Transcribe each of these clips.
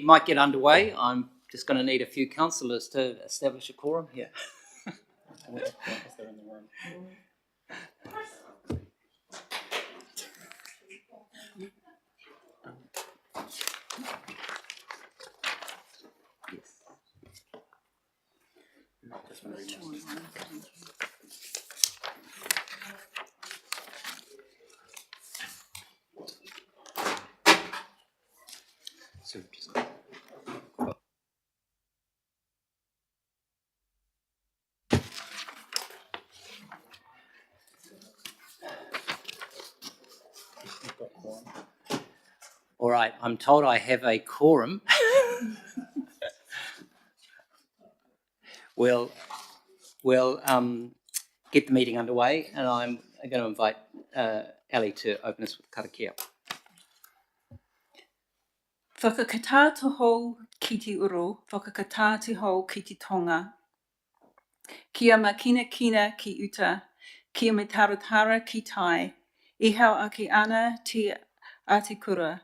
might get underway. I'm just going to need a few councillors to establish a quorum here. So just all right, I'm told I have a quorum. We'll get the meeting underway, and I'm going to invite Ali to open us with karakia. Whakakatātoho ki te uro, whakakatātoho ki te tonga. Kia makina ki uta, kia me taratara ki tai, I hau ake ana te atikura.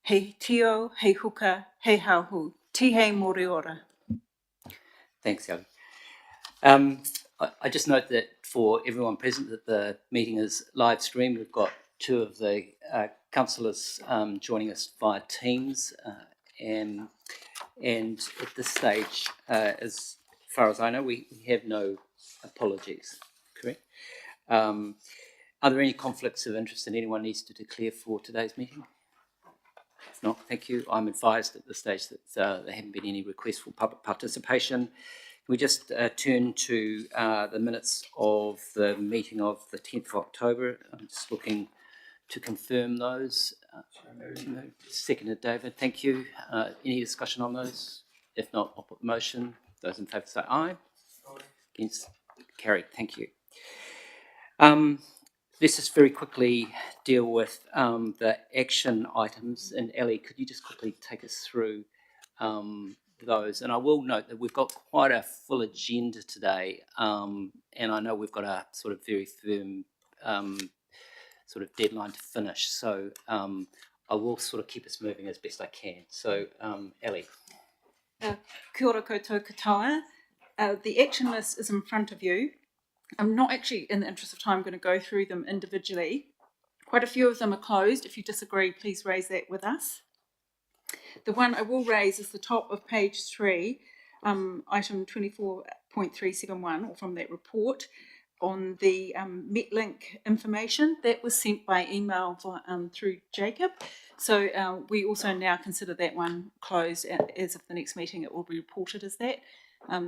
He tio, he huka, he hauhu, ti hei moriora. Thanks, Ali. I just note that for everyone present that the meeting is live streamed. We've got two of the councillors joining us via Teams, and at this stage, as far as I know, we have no apologies, correct? Are there any conflicts of interest that anyone needs to declare for today's meeting? If not, thank you. I'm advised at this stage that there haven't been any requests for public participation. We just turn to the minutes of the meeting of the 10th of October. I'm just looking to confirm those. Seconded, David. Thank you. Any discussion on those? If not, I'll put the motion. Those in favour say aye. Against? Carried. Thank you. Let's just very quickly deal with the action items. And Ellie, could you just quickly take us through those? And I will note that we've got quite a full agenda today, and I know we've got a sort of very firm sort of deadline to finish. So I will sort of keep us moving as best I can. So Ellie. Kia ora koutou katoa. The action list is in front of you. I'm not actually, in the interest of time, going to go through them individually. Quite a few of them are closed. If you disagree, please raise that with us. The one I will raise is the top of page 3, item 24.371, or from that report, on the MetLink information that was sent by email through Jacob. So we also now consider that one closed. As of the next meeting, it will be reported as that.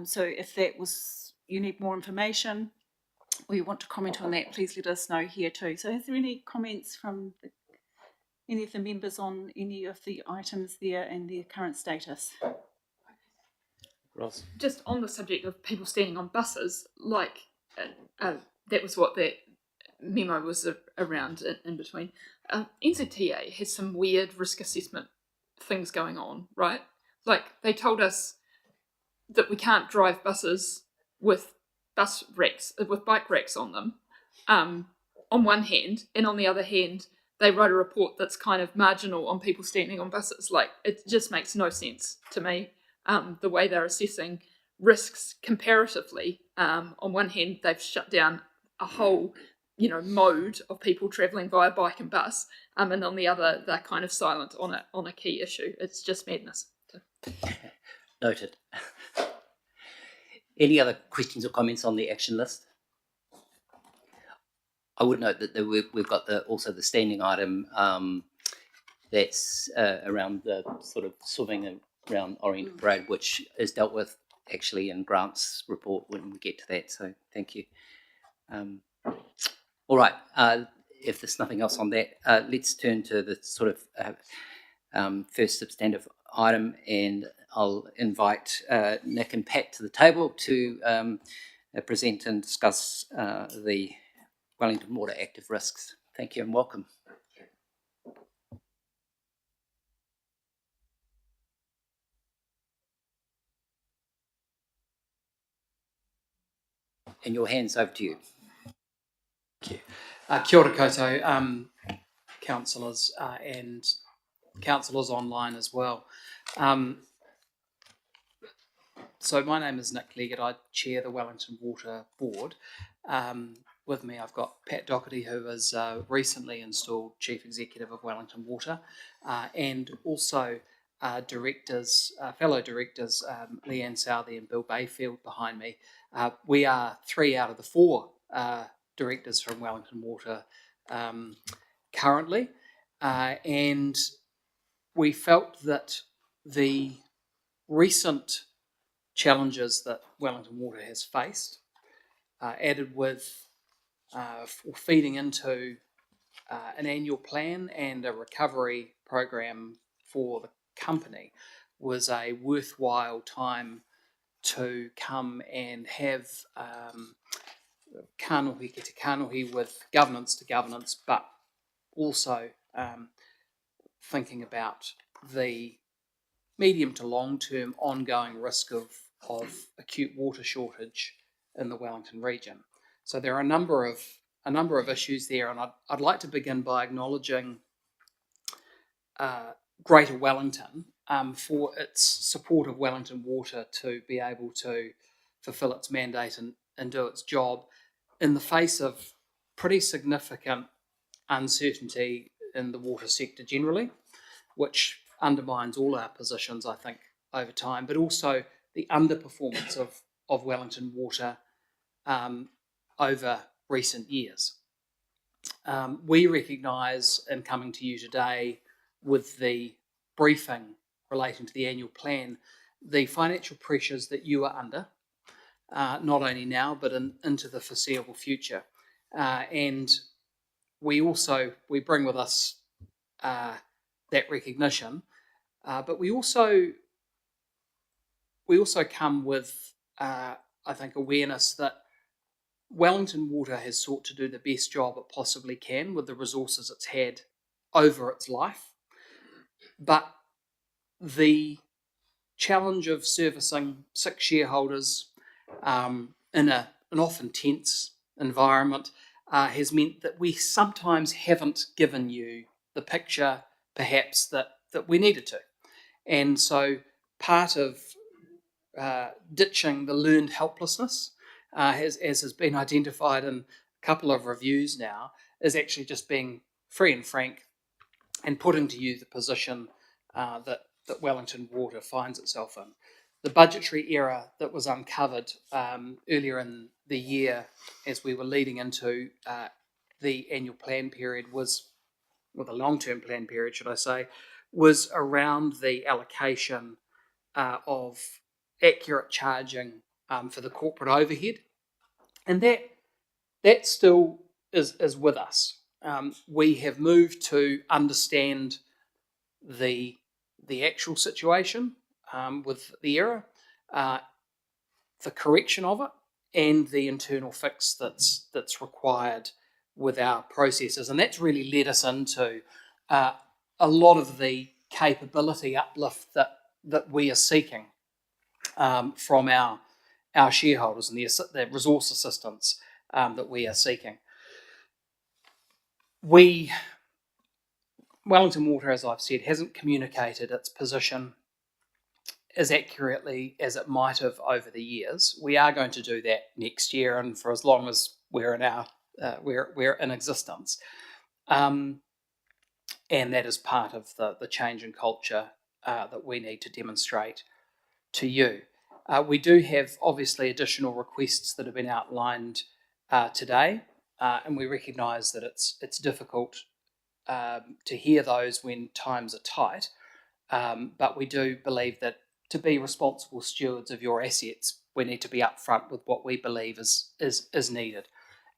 So if that was, you need more information, or you want to comment on that, please let us know here too. So is there any comments from any of the members on any of the items there and their current status? Ross. Just on the subject of people standing on buses, like that was what that memo was around in between. NZTA has some weird risk assessment things going on, right? Like they told us that we can't drive buses with bike racks on them, on one hand, and on the other hand, they wrote a report that's kind of marginal on people standing on buses. Like, it just makes no sense to me, the way they're assessing risks comparatively. On one hand, they've shut down a whole, mode of people travelling via bike and bus, and on the other, they're kind of silent on a key issue. It's just madness. Noted. Any other questions or comments on the action list? I would note that we've got also the standing item that's around the sort of swimming around Orient Parade, which is dealt with actually in Grant's report when we get to that. So thank you. All right. If there's nothing else on that, let's turn to the sort of first substantive item, and I'll invite Nick and Pat to the table to present and discuss the Wellington Water Active Risks. Thank you and welcome. In your hands, over to you. Thank you. Kia ora koutou, councillors and councillors online as well. So my name is Nick Leggett. I chair the Wellington Water Board. With me, I've got Pat Doherty, who is recently installed Chief Executive of Wellington Water, and also fellow directors, Leanne Southey and Bill Bayfield behind me. We are 3 out of the 4 directors from Wellington Water currently, and we felt that the recent challenges that Wellington Water has faced, added with or feeding into an annual plan and a recovery program for the company, was a worthwhile time to come and have kanohi ki te kanohi with governance to governance, but also thinking about the medium to long term ongoing risk of acute water shortage in the Wellington region. So there are a number of issues there, and I'd like to begin by acknowledging Greater Wellington for its support of Wellington Water to be able to fulfil its mandate and do its job in the face of pretty significant uncertainty in the water sector generally, which undermines all our positions, I think, over time, but also the underperformance of Wellington Water over recent years. We recognise, in coming to you today with the briefing relating to the annual plan, the financial pressures that you are under, not only now but into the foreseeable future. And we bring with us that recognition, but we also come with, I think, awareness that Wellington Water has sought to do the best job it possibly can with the resources it's had over its life. But the challenge of servicing 6 shareholders in an often tense environment has meant that we sometimes haven't given you the picture, perhaps, that we needed to. And so part of ditching the learned helplessness, as has been identified in a couple of reviews now, is actually just being free and frank and putting to you the position that Wellington Water finds itself in. The budgetary error that was uncovered earlier in the year as we were leading into the annual plan period or the long-term plan period, should I say, was around the allocation of accurate charging for the corporate overhead. And that still is with us. We have moved to understand the actual situation with the error, the correction of it, and the internal fix that's required with our processes. And that's really led us into a lot of the capability uplift that we are seeking from our shareholders and the resource assistance that we are seeking. Wellington Water, as I've said, hasn't communicated its position as accurately as it might have over the years. We are going to do that next year and for as long as we're in existence. And that is part of the change in culture that we need to demonstrate to you. We do have obviously additional requests that have been outlined today, and we recognise that it's difficult to hear those when times are tight, but we do believe that to be responsible stewards of your assets, we need to be upfront with what we believe is needed.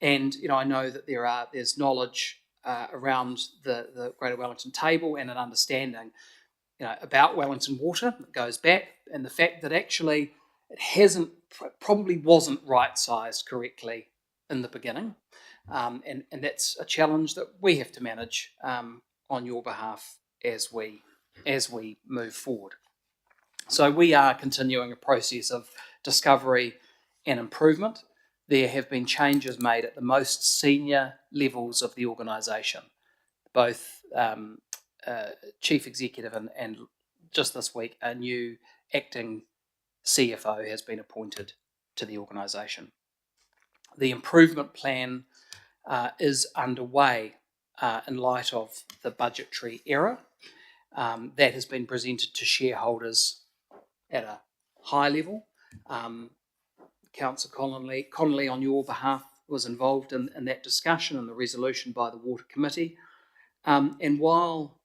And I know that there's knowledge around the Greater Wellington table and an understanding about Wellington Water that goes back, and the fact that actually it probably wasn't right-sized correctly in the beginning, and that's a challenge that we have to manage on your behalf as we move forward. So we are continuing a process of discovery and improvement. There have been changes made at the most senior levels of the organisation, both Chief Executive and just this week, a new acting CFO has been appointed to the organisation. The improvement plan is underway in light of the budgetary error that has been presented to shareholders at a high level. Councillor Connolly, on your behalf, was involved in that discussion and the resolution by the Water Committee. And while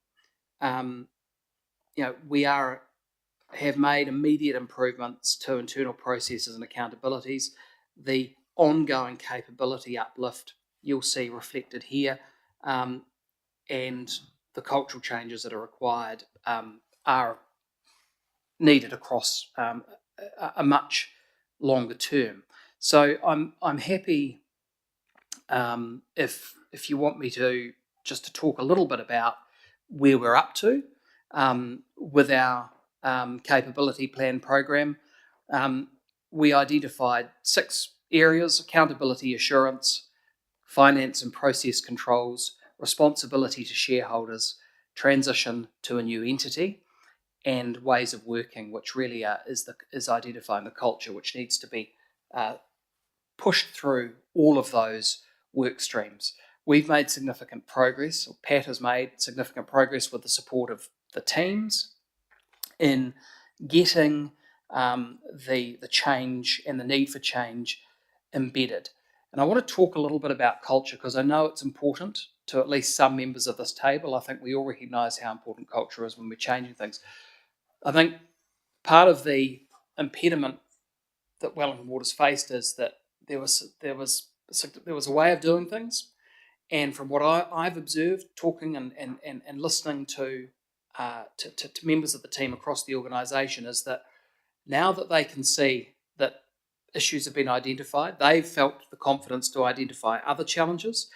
we have made immediate improvements to internal processes and accountabilities, the ongoing capability uplift you'll see reflected here, and the cultural changes that are required are needed across a much longer term. So I'm happy if you want me to just to talk a little bit about where we're up to with our capability plan program. We identified 6 areas: accountability assurance, finance and process controls, responsibility to shareholders, transition to a new entity, and ways of working, which really is identifying the culture which needs to be pushed through all of those work streams. We've made significant progress, or Pat has made significant progress with the support of the teams in getting the change and the need for change embedded. And I want to talk a little bit about culture because I know it's important to at least some members of this table. I think we all recognise how important culture is when we're changing things. I think part of the impediment that Wellington Water's faced is that there was a way of doing things, and from what I've observed, talking and listening to members of the team across the organisation, is that now that they can see that issues have been identified, they've felt the confidence to identify other challenges,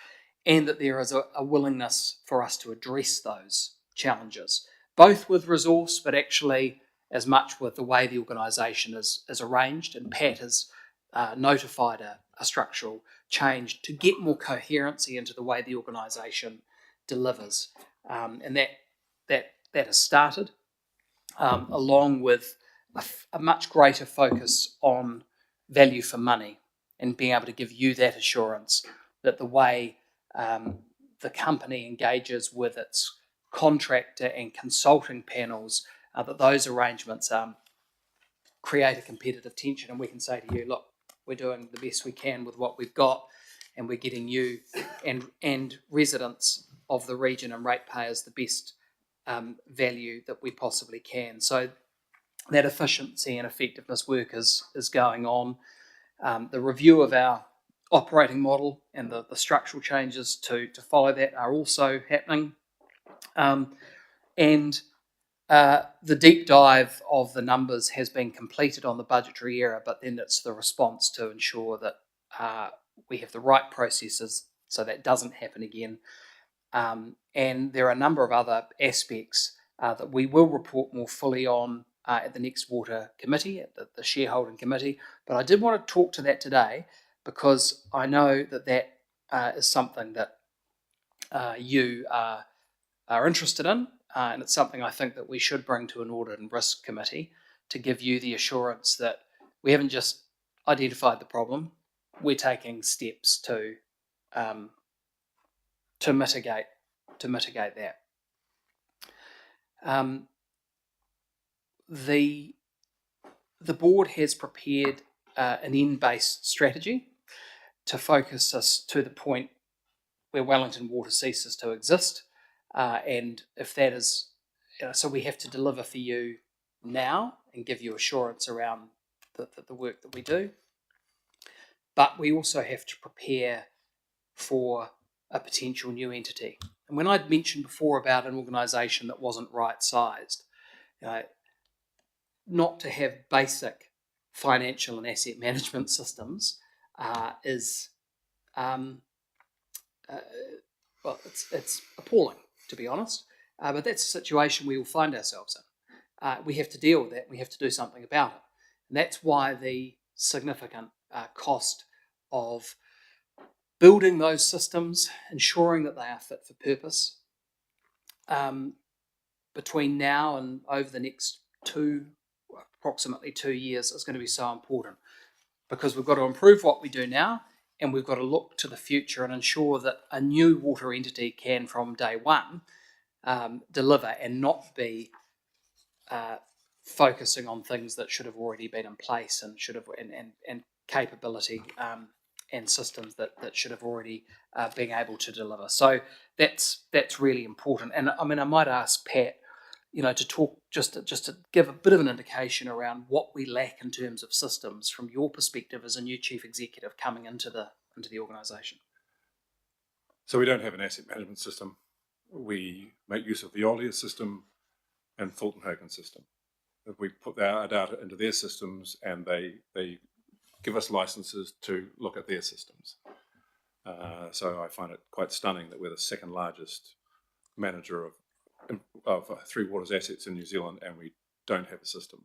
and that there is a willingness for us to address those challenges, both with resource, but actually as much with the way the organisation is arranged. And Pat has notified a structural change to get more coherency into the way the organisation delivers, and that has started, along with a much greater focus on value for money and being able to give you that assurance that the way the company engages with its contractor and consulting panels, that those arrangements create a competitive tension, and we can say to you, look, we're doing the best we can with what we've got, and we're getting you and residents of the region and ratepayers the best value that we possibly can. So that efficiency and effectiveness work is going on. The review of our operating model and the structural changes to follow that are also happening. And the deep dive of the numbers has been completed on the budgetary error, but then it's the response to ensure that we have the right processes so that doesn't happen again. And there are a number of other aspects that we will report more fully on at the next Water Committee, at the shareholding committee. But I did want to talk to that today because I know that is something that you are interested in, and it's something I think that we should bring to an audit and risk committee to give you the assurance that we haven't just identified the problem, we're taking steps to mitigate that. The board has prepared an end-based strategy to focus us to the point where Wellington Water ceases to exist, and if that is, so we have to deliver for you now and give you assurance around the work that we do, but we also have to prepare for a potential new entity. And when I'd mentioned before about an organisation that wasn't right-sized, not to have basic financial and asset management systems is it's appalling, to be honest. But that's a situation we will find ourselves in. We have to deal with that. We have to do something about it. And that's why the significant cost of building those systems, ensuring that they are fit for purpose, between now and over the next approximately 2 years is going to be so important, because we've got to improve what we do now, and we've got to look to the future and ensure that a new water entity can, from day one, deliver and not be focusing on things that should have already been in place and should have and capability and systems that should have already been able to deliver. So that's really important. And I mean, I might ask Pat, to talk just to give a bit of an indication around what we lack in terms of systems from your perspective as a new chief executive coming into the organisation. So we don't have an asset management system. We make use of the Veolia system and Fulton Hogan system. We put our data into their systems, and they give us licenses to look at their systems. So I find it quite stunning that we're the second largest manager of Three Waters assets in New Zealand, and we don't have a system.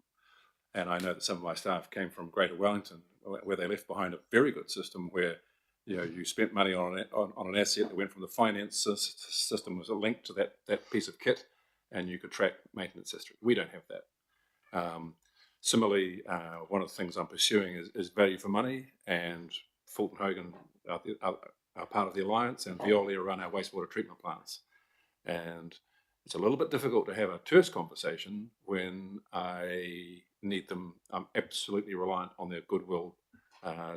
And I know that some of my staff came from Greater Wellington, where they left behind a very good system where you spent money on an asset that went from the finance system, was a link to that piece of kit, and you could track maintenance history. We don't have that. Similarly, one of the things I'm pursuing is value for money, and Fulton Hogan are part of the alliance, and Veolia run our wastewater treatment plants. And it's a little bit difficult to have a terse conversation when I need them. I'm absolutely reliant on their goodwill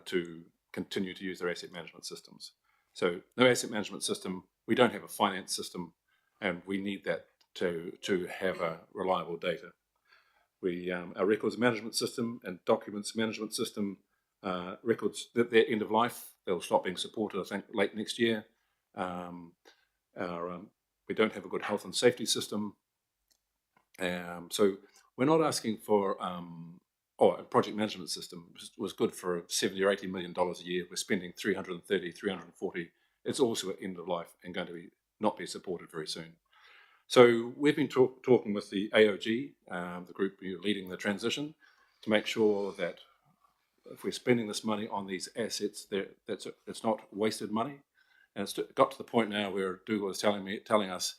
to continue to use their asset management systems. So no asset management system. We don't have a finance system, and we need that to have a reliable data. Our records management system and documents management system, records at their end of life, they'll stop being supported, I think, late next year. We don't have a good health and safety system. So we're not asking for, a project management system was good for $70 or $80 million a year. We're spending 340. It's also at end of life and going to not be supported very soon. So we've been talking with the AOG, the group leading the transition, to make sure that if we're spending this money on these assets, it's not wasted money. And it's got to the point now where Dougal is telling us,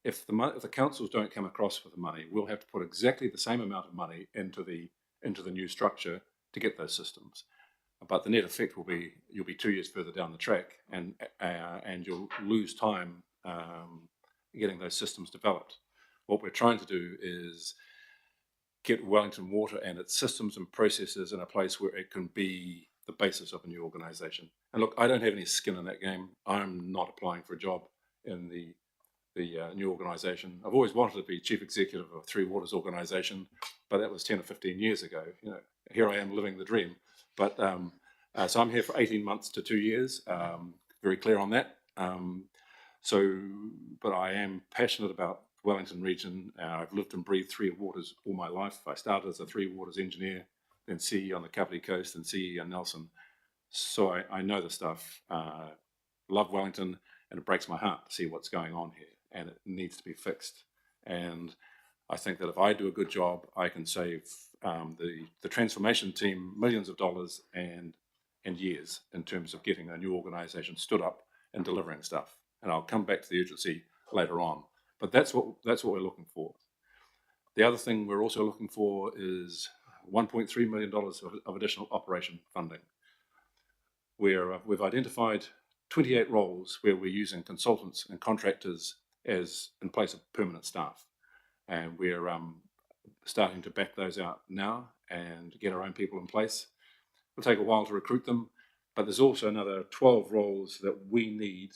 if the councils don't come across with the money, we'll have to put exactly the same amount of money into the new structure to get those systems. But the net effect will be you'll be 2 years further down the track, and you'll lose time getting those systems developed. What we're trying to do is get Wellington Water and its systems and processes in a place where it can be the basis of a new organisation. And look, I don't have any skin in that game. I'm not applying for a job in the new organisation. I've always wanted to be chief executive of a Three Waters organisation, but that was 10 or 15 years ago. Here I am living the dream. But so I'm here for 18 months to 2 years. Very clear on that. But I am passionate about Wellington region. I've lived and breathed Three Waters all my life. I started as a Three Waters engineer, then CE on the Kapiti Coast and CE on Nelson. So I know the stuff. Love Wellington, and it breaks my heart to see what's going on here, and it needs to be fixed. And I think that if I do a good job, I can save the transformation team millions of dollars and years in terms of getting a new organisation stood up and delivering stuff. And I'll come back to the urgency later on. But that's what we're looking for. The other thing we're also looking for is $1.3 million of additional operation funding. We've identified 28 roles where we're using consultants and contractors as in place of permanent staff. And we're starting to back those out now and get our own people in place. It'll take a while to recruit them, but there's also another 12 roles that we need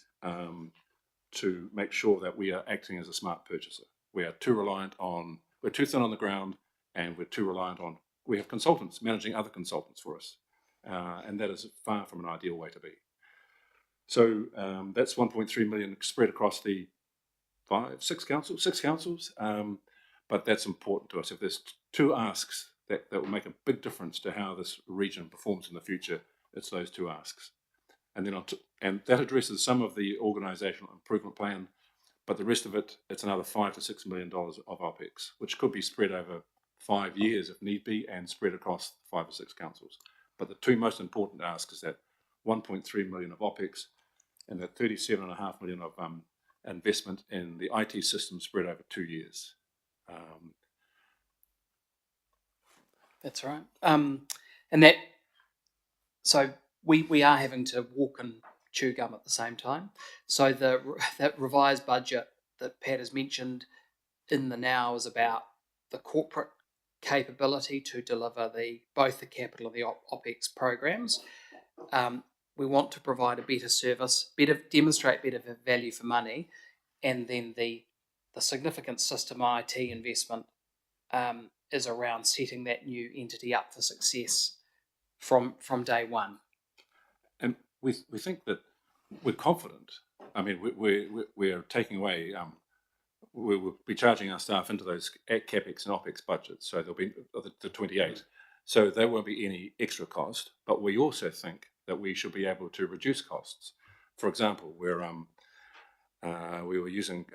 to make sure that we are acting as a smart purchaser. We're too thin on the ground, and we're too reliant on, we have consultants managing other consultants for us. And that is far from an ideal way to be. So that's 1.3 million spread across the six councils. But that's important to us. If there's two asks that will make a big difference to how this region performs in the future, it's those two asks. And then and that addresses some of the organisational improvement plan, but the rest of it, it's another $5 to $6 million of OPEX, which could be spread over 5 years if need be, and spread across 5 or 6 councils. But the two most important asks is that 1.3 million of OPEX and that 37.5 million of investment in the IT system spread over 2 years. That's right. And that, so we are having to walk and chew gum at the same time. So that revised budget that Pat has mentioned in the now is about the corporate capability to deliver both the capital and the OPEX programs. We want to provide a better service, demonstrate better value for money, and then the significant system IT investment is around setting that new entity up for success from day one. And we think that we're confident. I mean, we're taking away. We will be charging our staff into those capex and opex budgets, so there'll be the 28. So there won't be any extra cost. But we also think that we should be able to reduce costs. For example, we were using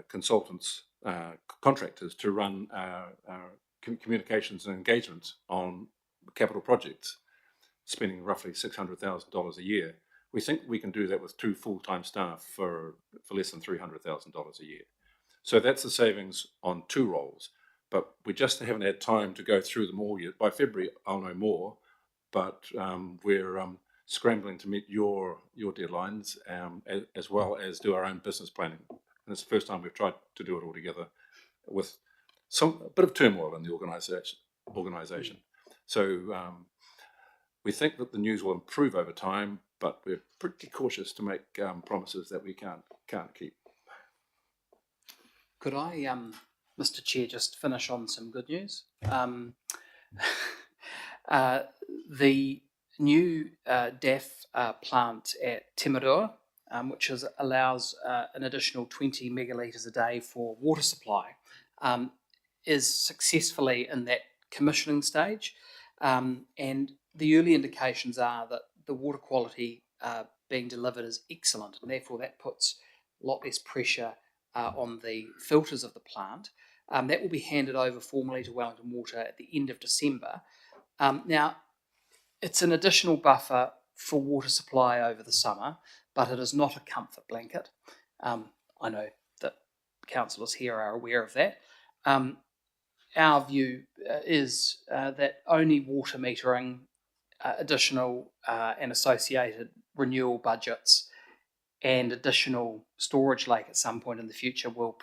consultants, contractors to run communications and engagement on capital projects, spending roughly $600,000 a year. We think we can do that with 2 full-time staff for less than $300,000 a year. So that's the savings on 2 roles, but we just haven't had time to go through them all yet. By February, I'll know more, but we're scrambling to meet your deadlines as well as do our own business planning. And it's the first time we've tried to do it all together with a bit of turmoil in the organisation. So we think that the news will improve over time, but we're pretty cautious to make promises that we can't keep. Could I, Mr. Chair, just finish on some good news? The new DAF plant at Timarua, which allows an additional 20 megalitres a day for water supply, is successfully in that commissioning stage. And the early indications are that the water quality being delivered is excellent, and therefore that puts a lot less pressure on the filters of the plant. That will be handed over formally to Wellington Water at the end of December. Now, it's an additional buffer for water supply over the summer, but it is not a comfort blanket. I know that councillors here are aware of that. Our view is that only water metering, additional and associated renewal budgets, and additional storage lake at some point in the future will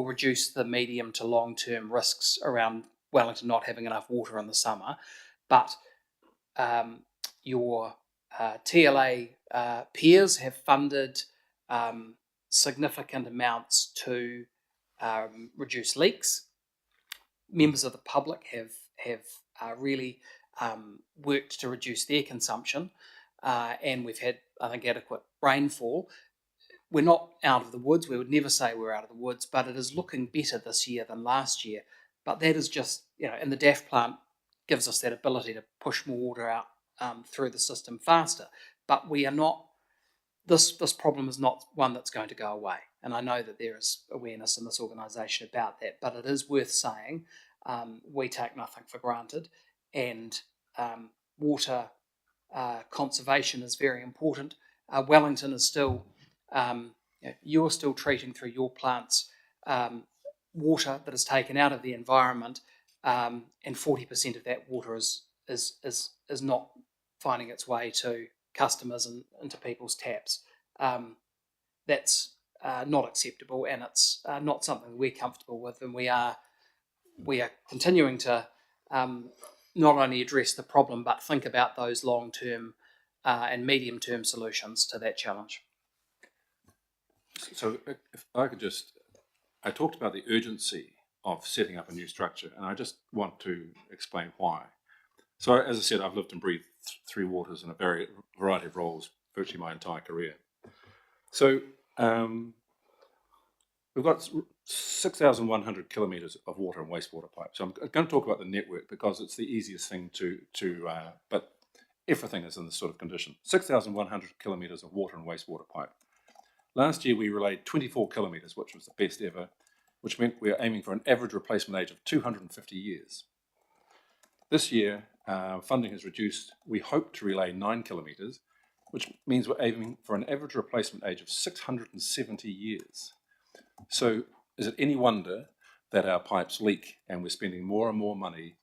reduce the medium to long-term risks around Wellington not having enough water in the summer. But your TLA peers have funded significant amounts to reduce leaks. Members of the public have really worked to reduce their consumption, and we've had, I think, adequate rainfall. We're not out of the woods. We would never say we're out of the woods, but it is looking better this year than last year. But that is just, and the DAF plant gives us that ability to push more water out through the system faster. But we are not, this problem is not one that's going to go away. And I know that there is awareness in this organisation about that, but it is worth saying we take nothing for granted, and water conservation is very important. Wellington is still, you're still treating through your plants water that is taken out of the environment, and 40% of that water is not finding its way to customers and into people's taps. That's not acceptable, and it's not something we're comfortable with, and we are continuing to not only address the problem but think about those long-term and medium-term solutions to that challenge. So if I could I talked about the urgency of setting up a new structure, and I just want to explain why. So as I said, I've lived and breathed 3 waters in a variety of roles virtually my entire career. So we've got 6,100 kilometres of water and wastewater pipes. So I'm going to talk about the network because it's the easiest thing but everything is in this sort of condition. 6,100 kilometres of water and wastewater pipe. Last year we relayed 24 kilometres, which was the best ever, which meant we are aiming for an average replacement age of 250 years. This year, funding has reduced. We hope to relay 9 kilometres, which means we're aiming for an average replacement age of 670 years. So is it any wonder that our pipes leak, and we're spending more and more money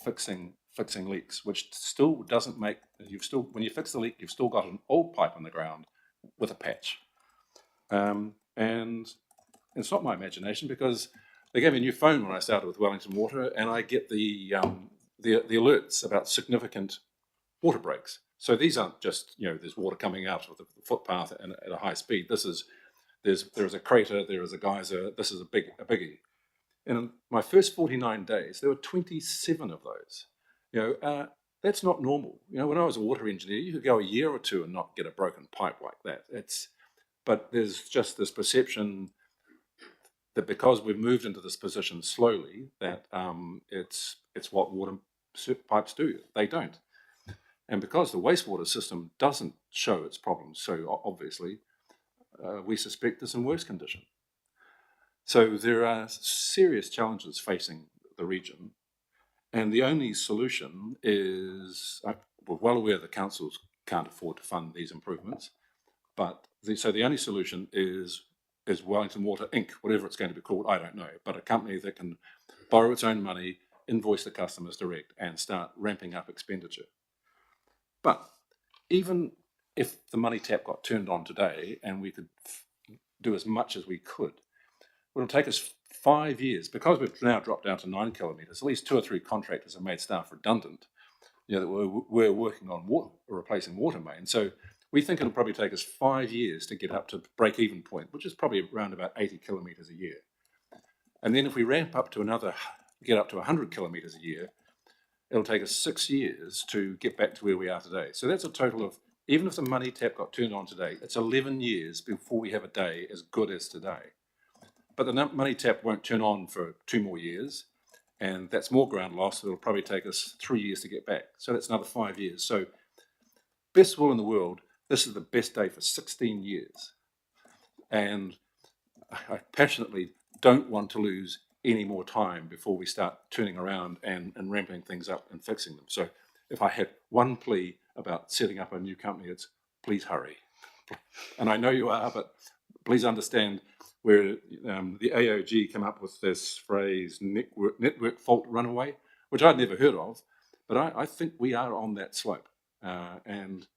fixing leaks, which still doesn't make, when you fix the leak, you've still got an old pipe on the ground with a patch. And it's not my imagination, because they gave me a new phone when I started with Wellington Water, and I get the alerts about significant water breaks. So these aren't just, there's water coming out of the footpath at a high speed. There is a crater, there is a geyser. This is a biggie. And in my first 49 days, there were 27 of those. That's not normal. When I was a water engineer, you could go a year or two and not get a broken pipe like that. But there's just this perception that because we've moved into this position slowly, that it's what water pipes do. They don't. And because the wastewater system doesn't show its problems so obviously, we suspect it's in worse condition. So there are serious challenges facing the region, and the only solution is, we're well aware the councils can't afford to fund these improvements, but so the only solution is Wellington Water Inc., whatever it's going to be called, I don't know, but a company that can borrow its own money, invoice the customers direct, and start ramping up expenditure. But even if the money tap got turned on today and we could do as much as we could, it'll take us 5 years, because we've now dropped down to 9 kilometres. At least 2 or 3 contractors have made staff redundant, that we're working on replacing water mains. So we think it'll probably take us 5 years to get up to break-even point, which is probably around about 80 kilometres a year. And then if we ramp up to get up to 100 kilometres a year, it'll take us 6 years to get back to where we are today. So that's a total of, even if the money tap got turned on today, it's 11 years before we have a day as good as today. But the money tap won't turn on for 2 more years, and that's more ground loss. It'll probably take us 3 years to get back. So that's another 5 years. So best will in the world, this is the best day for 16 years. And I passionately don't want to lose any more time before we start turning around and ramping things up and fixing them. So if I had one plea about setting up a new company, it's please hurry. And I know you are, but please understand where the AOG came up with this phrase, network fault runaway, which I'd never heard of, but I think we are on that slope. And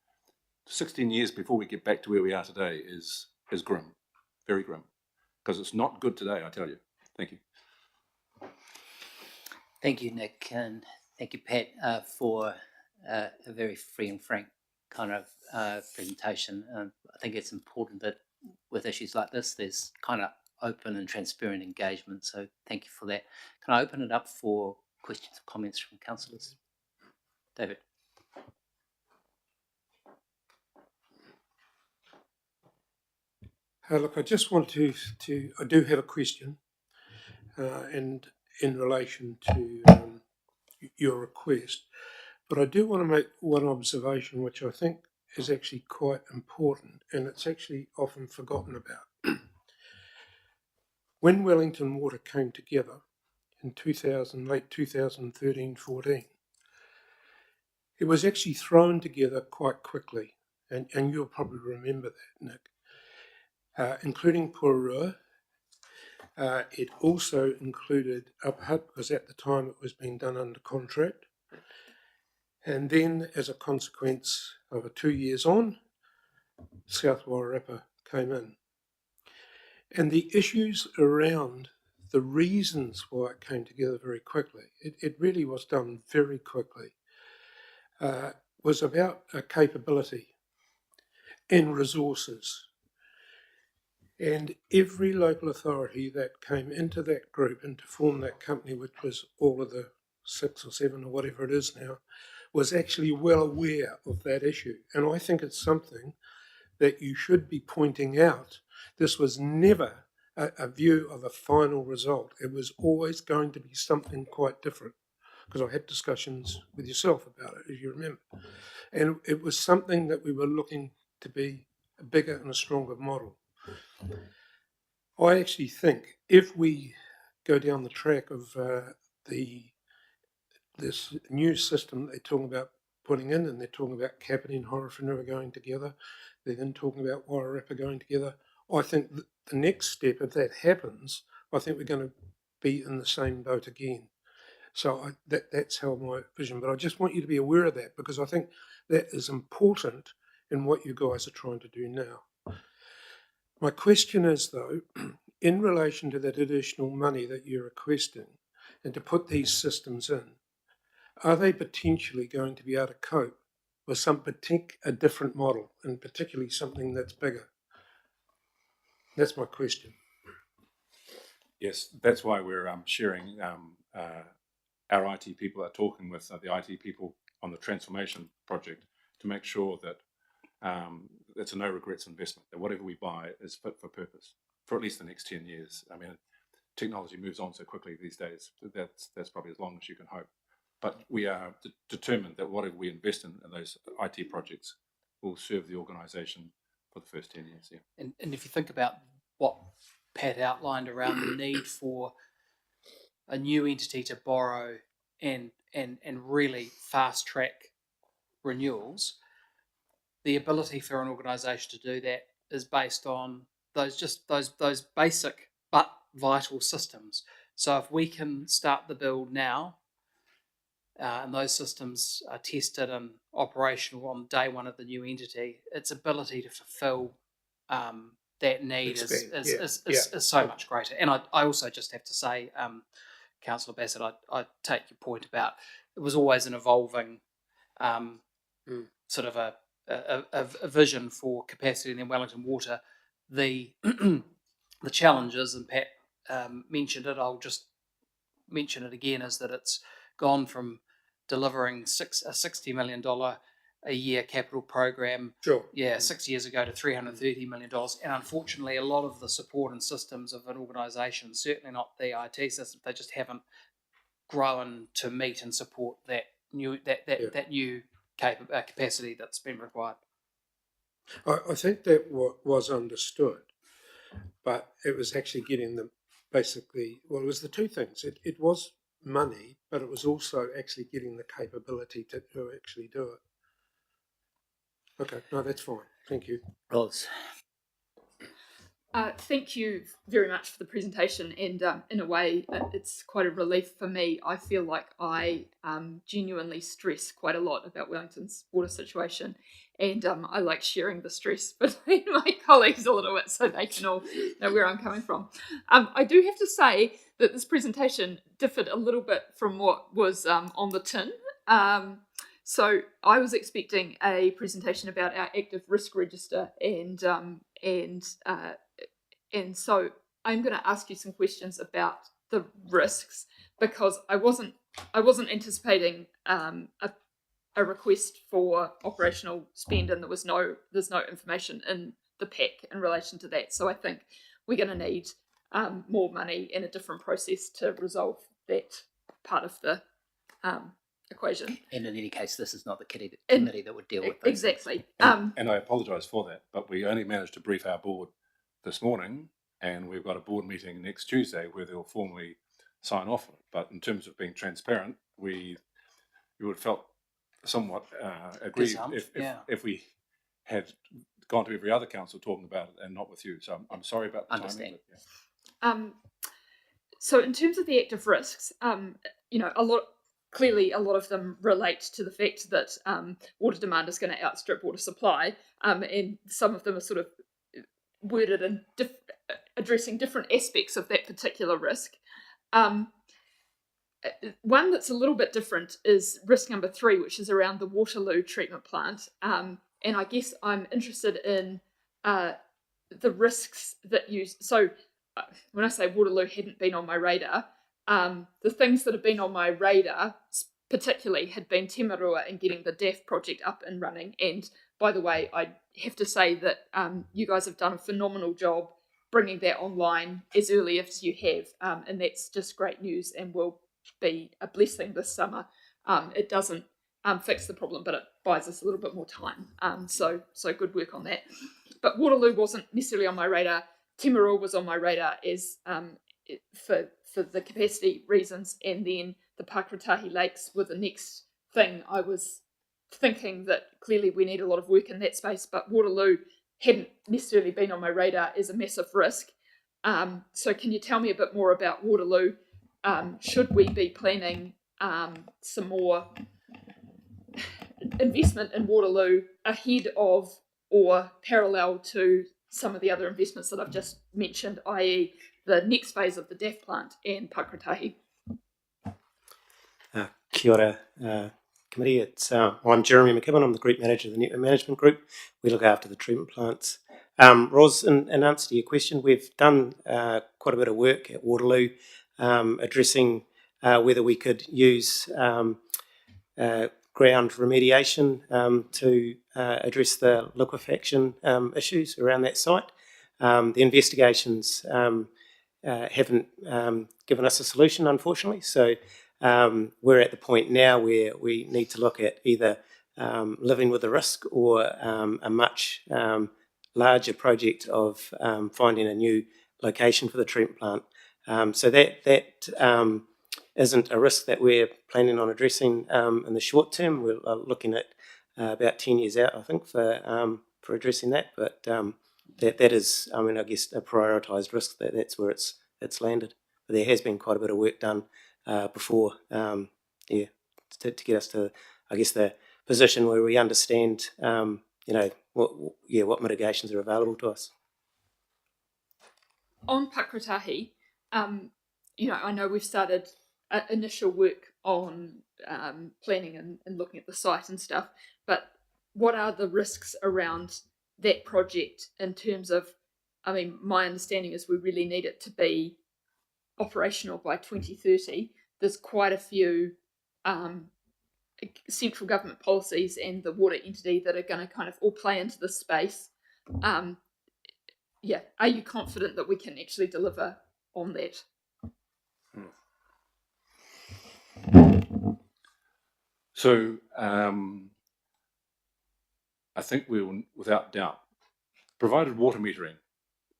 16 years before we get back to where we are today is grim, very grim, because it's not good today, I tell you. Thank you. Thank you, Nick, and thank you, Pat, for a very free and frank kind of presentation. I think it's important that with issues like this, there's kind of open and transparent engagement. So thank you for that. Can I open it up for questions or comments from councillors? David. Look, I just want to I do have a question, and in relation to your request, but I do want to make one observation which I think is actually quite important, and it's actually often forgotten about. When Wellington Water came together in late 2013-14, it was actually thrown together quite quickly, and you'll probably remember that, Nick, including Purua. It also included Uphutt, because at the time it was being done under contract. And then, as a consequence of 2 years on, South Wairarapa came in. And the issues around the reasons why it came together very quickly, it really was done very quickly, was about capability and resources. And every local authority that came into that group and to form that company, which was all of the 6 or 7 or whatever it is now, was actually well aware of that issue. And I think it's something that you should be pointing out. This was never a view of a final result. It was always going to be something quite different, because I had discussions with yourself about it, as you remember. And it was something that we were looking to be a bigger and a stronger model. I actually think if we go down the track of this new system they're talking about putting in, and they're talking about Kapiti and Horowhenua going together, they're then talking about Wairarapa going together, I think the next step, if that happens, I think we're going to be in the same boat again. So that's how my vision. But I just want you to be aware of that, because I think that is important in what you guys are trying to do now. My question is, though, in relation to that additional money that you're requesting and to put these systems in, are they potentially going to be able to cope with a different model, and particularly something that's bigger? That's my question. Yes, that's why we're sharing. Our IT people are talking with the IT people on the transformation project to make sure that it's a no regrets investment, that whatever we buy is fit for purpose for at least the next 10 years. I mean, technology moves on so quickly these days. That's probably as long as you can hope. But we are determined that whatever we invest in those IT projects will serve the organisation for the first 10 years. Yeah. And if you think about what Pat outlined around the need for a new entity to borrow and really fast track renewals, the ability for an organisation to do that is based on those basic but vital systems. So if we can start the build now, and those systems are tested and operational on day one of the new entity, its ability to fulfil that need is so much greater. And I also just have to say, Councillor Bassett, I take your point about it was always an evolving sort of a vision for capacity in Wellington Water. The the challenges, and Pat mentioned it, I'll just mention it again, is that it's gone from delivering a $60 million a year capital program, 6 years ago, to $330 million. And unfortunately, a lot of the support and systems of an organisation, certainly not the IT systems, they just haven't grown to meet and support that new capacity that's been required. I think that was understood, but it was actually getting them basically, well, it was the two things. It was money, but it was also actually getting the capability to actually do it. Okay, no, that's fine. Thank you. Ros. Thank you very much for the presentation, and in a way, it's quite a relief for me. I feel like I genuinely stress quite a lot about Wellington's water situation, and I like sharing the stress between my colleagues a little bit so they can all know where I'm coming from. I do have to say that this presentation differed a little bit from what was on the tin. So I was expecting a presentation about our active risk register, and so I'm going to ask you some questions about the risks, because I wasn't anticipating a request for operational spend, and there's no information in the pack in relation to that. So I think we're going to need more money and a different process to resolve that part of the equation. And in any case, this is not the committee that would deal with those exactly. And I apologise for that, but we only managed to brief our board this morning, and we've got a board meeting next Tuesday where they'll formally sign off on it. But in terms of being transparent, we would have felt somewhat aggrieved if we had gone to every other council talking about it and not with you. So I'm sorry about the timing. So in terms of the active risks, clearly a lot of them relate to the fact that water demand is going to outstrip water supply, and some of them are sort of worded in addressing different aspects of that particular risk. One that's a little bit different is risk number 3, which is around the Waterloo treatment plant. And I guess I'm interested in the risks that you... So when I say Waterloo hadn't been on my radar, the things that have been on my radar particularly had been Timarua and getting the DAF project up and running. And by the way, I have to say that you guys have done a phenomenal job bringing that online as early as you have, and that's just great news and will be a blessing this summer. It doesn't fix the problem, but it buys us a little bit more time. So good work on that. But Waterloo wasn't necessarily on my radar. Timarua was on my radar as for the capacity reasons, and then the Pakratahi Lakes were the next thing. I was thinking that clearly we need a lot of work in that space, but Waterloo hadn't necessarily been on my radar as a massive risk. So can you tell me a bit more about Waterloo, should we be planning some more investment in Waterloo ahead of or parallel to some of the other investments that I've just mentioned, i.e. the next phase of the DAF plant and Pakratahi? Kia ora, committee. I'm Jeremy McKibben. I'm the Group Manager of the Network Management Group. We look after the treatment plants. Ros, in answer to your question, we've done quite a bit of work at Waterloo addressing whether we could use ground remediation to address the liquefaction issues around that site. The investigations haven't given us a solution, unfortunately. So we're at the point now where we need to look at either living with the risk or a much larger project of finding a new location for the treatment plant. So that isn't a risk that we're planning on addressing in the short term. We're looking at about 10 years out, I think, for addressing that. But that is, I mean, I guess a prioritised risk. That's where it's landed. But there has been quite a bit of work done before, to get us to, I guess, the position where we understand, what mitigations are available to us. On Pakratahi, I know we've started initial work on planning and looking at the site and stuff, but what are the risks around that project in terms of, I mean, my understanding is we really need it to be operational by 2030. There's quite a few central government policies and the water entity that are going to kind of all play into this space. Are you confident that we can actually deliver on that? So I think we will, without doubt, provided water metering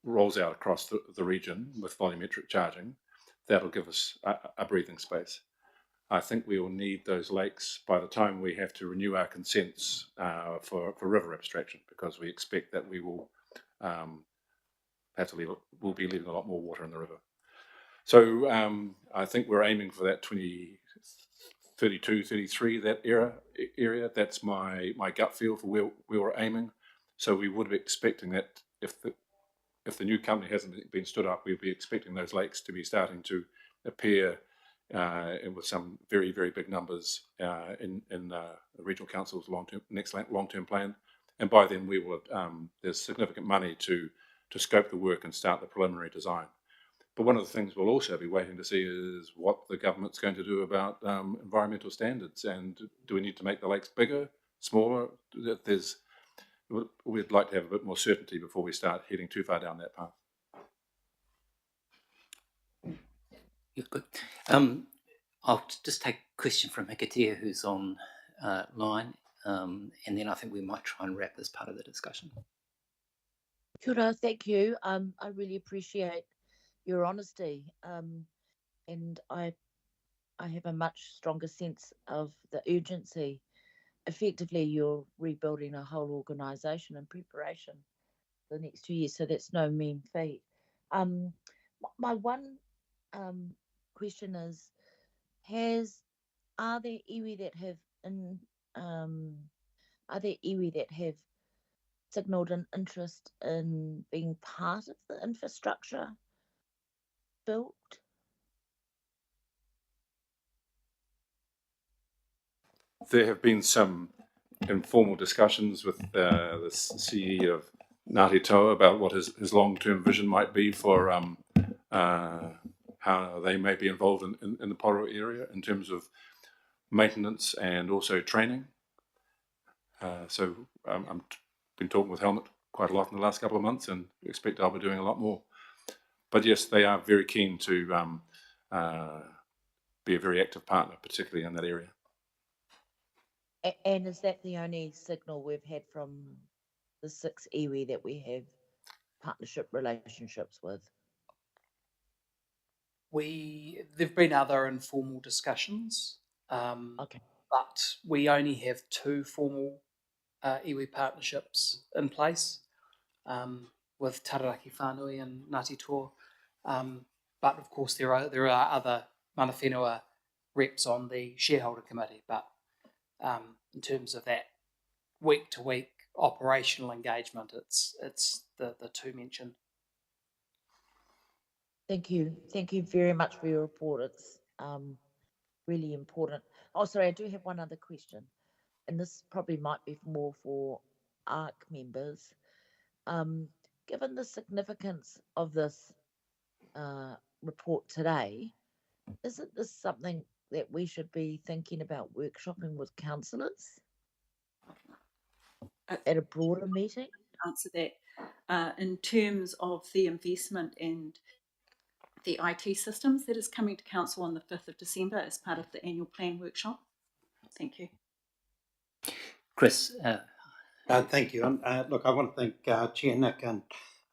rolls out across the region with volumetric charging, that'll give us a breathing space. I think we will need those lakes by the time we have to renew our consents for river abstraction, because we expect that we will we'll be leaving a lot more water in the river. So I think we're aiming for that 2032, 33, that area. That's my gut feel for where we were aiming. So we would be expecting that if the new company hasn't been stood up, we'd be expecting those lakes to be starting to appear with some very, very big numbers in the regional council's next long-term plan. And by then we will there's significant money to scope the work and start the preliminary design. But one of the things we'll also be waiting to see is what the government's going to do about environmental standards, and do we need to make the lakes bigger, smaller? We'd like to have a bit more certainty before we start heading too far down that path. Yeah, good. I'll just take a question from Hikatea, who's on line, and then I think we might try and wrap this part of the discussion. Kia ora, thank you. I really appreciate your honesty, and I have a much stronger sense of the urgency. Effectively, you're rebuilding a whole organisation in preparation for the next 2 years, so that's no mean feat. My one question is: are there iwi that have signalled an interest in being part of the infrastructure built? There have been some informal discussions with the CE of Ngāti Toa about what his long-term vision might be for how they may be involved in the Poro area in terms of maintenance and also training. So I've been talking with Helmut quite a lot in the last couple of months, and expect I'll be doing a lot more. But yes, they are very keen to be a very active partner, particularly in that area. And is that the only signal we've had from the 6 iwi that we have partnership relationships with? There've been other informal discussions, Okay. but we only have 2 formal iwi partnerships in place, with Taranaki Whānui and Ngāti Toa. But of course there are other mana whenua reps on the shareholder committee, but in terms of that week-to-week operational engagement, it's the two mentioned. Thank you. Thank you very much for your report. It's really important. Oh, sorry, I do have one other question, and this probably might be more for ARC members. Given the significance of this report today, isn't this something that we should be thinking about workshopping with councillors at a broader meeting? Answer that in terms of the investment and the IT systems that is coming to council on the 5th of December as part of the annual plan workshop. Thank you. Chris. Thank you. And look, I want to thank Chair Nick and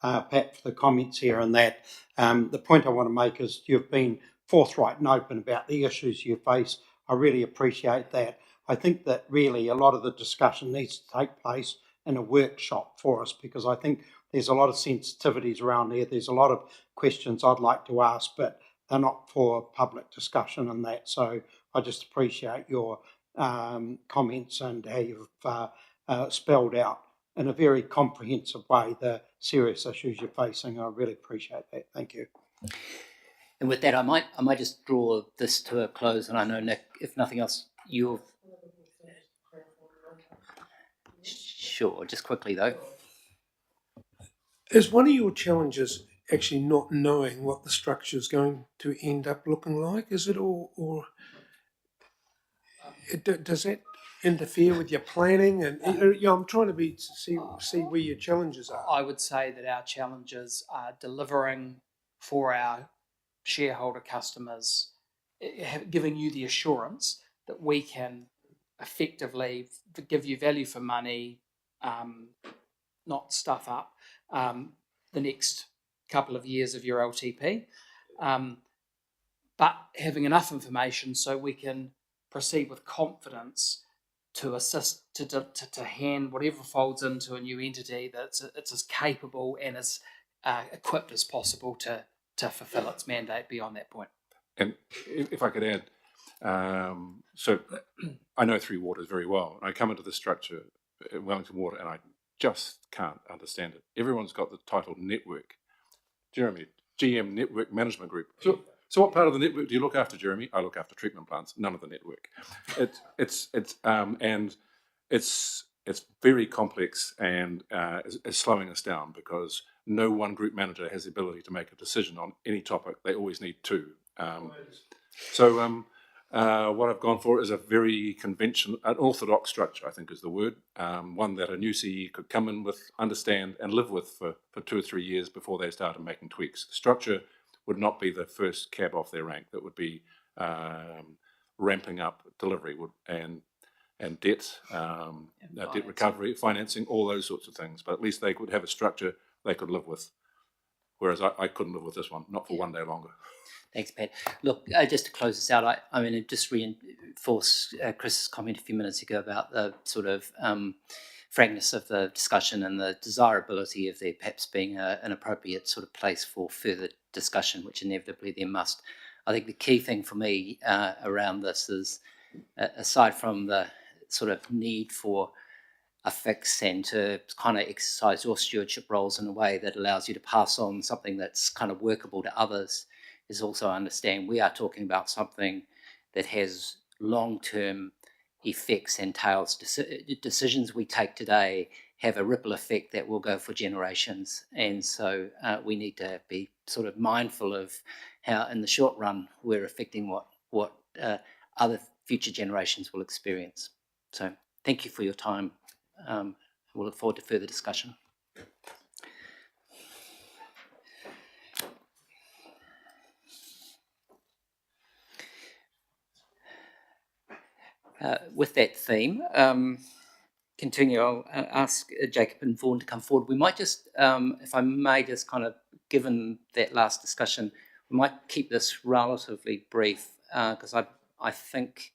Pat for the comments here and that. The point I want to make is you've been forthright and open about the issues you face. I really appreciate that. I think that really a lot of the discussion needs to take place in a workshop for us, because I think there's a lot of sensitivities around there. There's a lot of questions I'd like to ask, but they're not for public discussion and that. So I just appreciate your comments and how you've spelled out in a very comprehensive way the serious issues you're facing. I really appreciate that. Thank you. And with that, I might just draw this to a close. And I know, Nick, if nothing else, you've... Sure, just quickly though. Is one of your challenges actually not knowing what the structure is going to end up looking like? Is it or does that interfere with your planning? And I'm trying to see where your challenges are. I would say that our challenges are delivering for our shareholder customers, giving you the assurance that we can effectively give you value for money, not stuff up the next couple of years of your LTP, but having enough information so we can proceed with confidence to assist to hand whatever folds into a new entity that it's as capable and as equipped as possible to fulfil its mandate beyond that point. And if I could add, so I know Three Waters very well. I come into the structure at Wellington Water and I just can't understand it. Everyone's got the title network. Jeremy, GM Network Management Group. So what part of the network do you look after, Jeremy? I look after treatment plants, none of the network. It's very complex and is slowing us down because no one group manager has the ability to make a decision on any topic. They always need two. What I've gone for is a very conventional, an orthodox structure, I think is the word, one that a new CE could come in with, understand and live with for 2 or 3 years before they started making tweaks. Structure would not be the first cab off their rank. That would be ramping up delivery and debt, debt recovery, financing, all those sorts of things. But at least they could have a structure they could live with, whereas I couldn't live with this one, not for one day longer. Thanks, Pat. Look, just to close this out, I mean, just reinforce Chris's comment a few minutes ago about the sort of frankness of the discussion and the desirability of there perhaps being an appropriate sort of place for further discussion, which inevitably there must. I think the key thing for me around this is, aside from the sort of need for a fix and to kind of exercise your stewardship roles in a way that allows you to pass on something that's kind of workable to others, is also understand we are talking about something that has long-term effects and tails. Decisions we take today have a ripple effect that will go for generations, and so we need to be sort of mindful of how in the short run we're affecting what other future generations will experience. So thank you for your time. We'll look forward to further discussion. With that theme, continue, I'll ask Jacob and Vaughan to come forward. We might just, if I may, just kind of, given that last discussion, we might keep this relatively brief because I think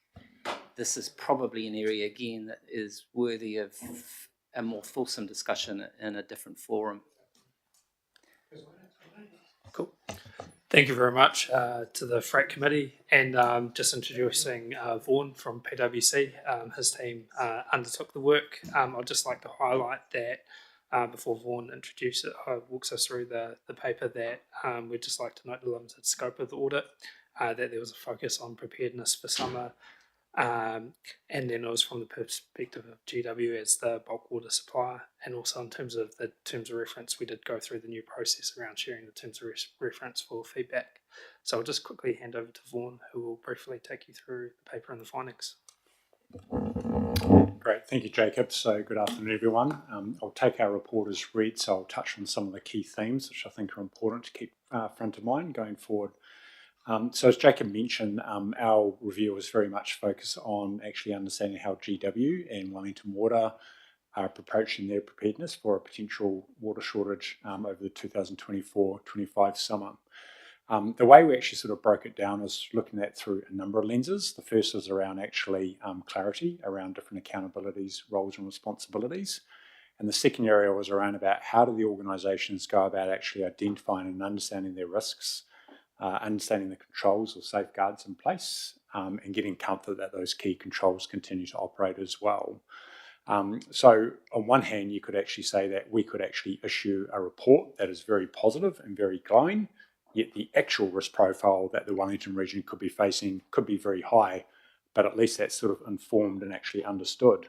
this is probably an area, again, that is worthy of a more fulsome discussion in a different forum. Cool. Thank you very much to the FRAC committee, and just introducing Vaughan from PwC. His team undertook the work. I'd just like to highlight that before Vaughan walks us through the paper, that we'd just like to note the limited scope of the audit, that there was a focus on preparedness for summer, and then it was from the perspective of GW as the bulk water supplier, and also in terms of the terms of reference, we did go through the new process around sharing the terms of reference for feedback. So I'll just quickly hand over to Vaughan, who will briefly take you through the paper and the findings. Great, thank you, Jacob. So good afternoon, everyone. I'll take our report as read, so I'll touch on some of the key themes which I think are important to keep front of mind going forward. So as Jacob mentioned, our review was very much focused on actually understanding how GW and Wellington Water are approaching their preparedness for a potential water shortage over the 2024-25 summer. The way we actually sort of broke it down is looking at through a number of lenses. The first is around actually clarity around different accountabilities, roles and responsibilities. And the second area was around about how do the organisations go about actually identifying and understanding their risks, understanding the controls or safeguards in place, and getting comfort that those key controls continue to operate as well. So on one hand, you could actually say that we could actually issue a report that is very positive and very glowing, yet the actual risk profile that the Wellington region could be facing could be very high, but at least that's sort of informed and actually understood.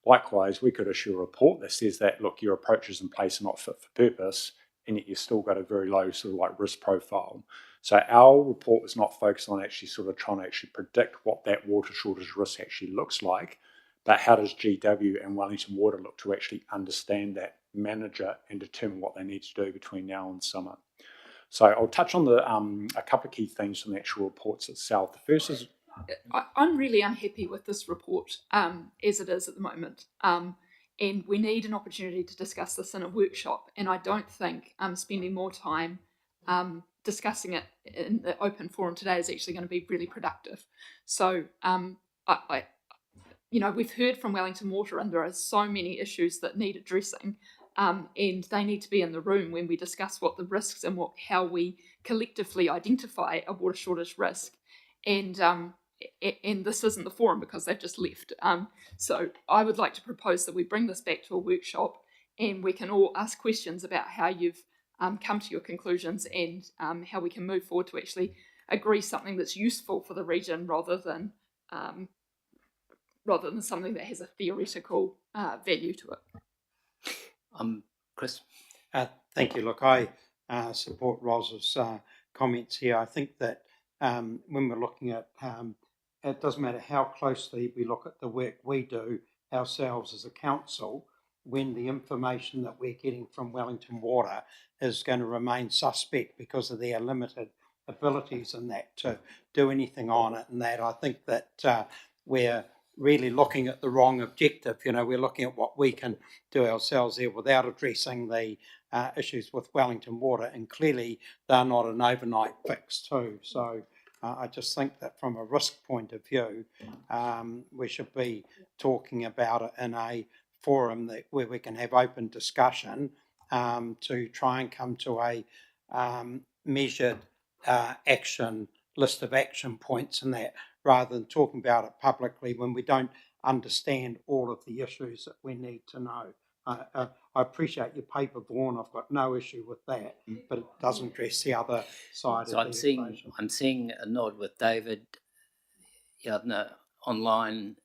Likewise, we could issue a report that says that, look, your approaches in place are not fit for purpose, and yet you've still got a very low sort of like risk profile. So our report was not focused on actually sort of trying to actually predict what that water shortage risk actually looks like, but how does GW and Wellington Water look to actually understand that, manage it, and determine what they need to do between now and summer. So I'll touch on a couple of key things from the actual reports itself. The first is... I'm really unhappy with this report as it is at the moment. And we need an opportunity to discuss this in a workshop. And I don't think spending more time discussing it in the open forum today is actually going to be really productive. So, we've heard from Wellington Water, and there are so many issues that need addressing. And they need to be in the room when we discuss what the risks and how we collectively identify a water shortage risk. And this isn't the forum because they've just left. So I would like to propose that we bring this back to a workshop, and we can all ask questions about how you've come to your conclusions, and how we can move forward to actually agree something that's useful for the region rather than something that has a theoretical value to it. Chris? Thank you. Look, I support Ros's comments here. I think that when we're looking at, it doesn't matter how closely we look at the work we do ourselves as a council, when the information that we're getting from Wellington Water is going to remain suspect because of their limited abilities in that to do anything on it, and that I think that we're really looking at the wrong objective. We're looking at what we can do ourselves here without addressing the issues with Wellington Water, and clearly they're not an overnight fix too. So I just think that from a risk point of view, we should be talking about it in a forum where we can have open discussion to try and come to a measured action list of action points, and that, rather than talking about it publicly when we don't understand all of the issues that we need to know. I appreciate your paper, Vaughan. I've got no issue with that, but it doesn't address the other side So of the equation. I'm seeing a nod with David. Yeah, no, online,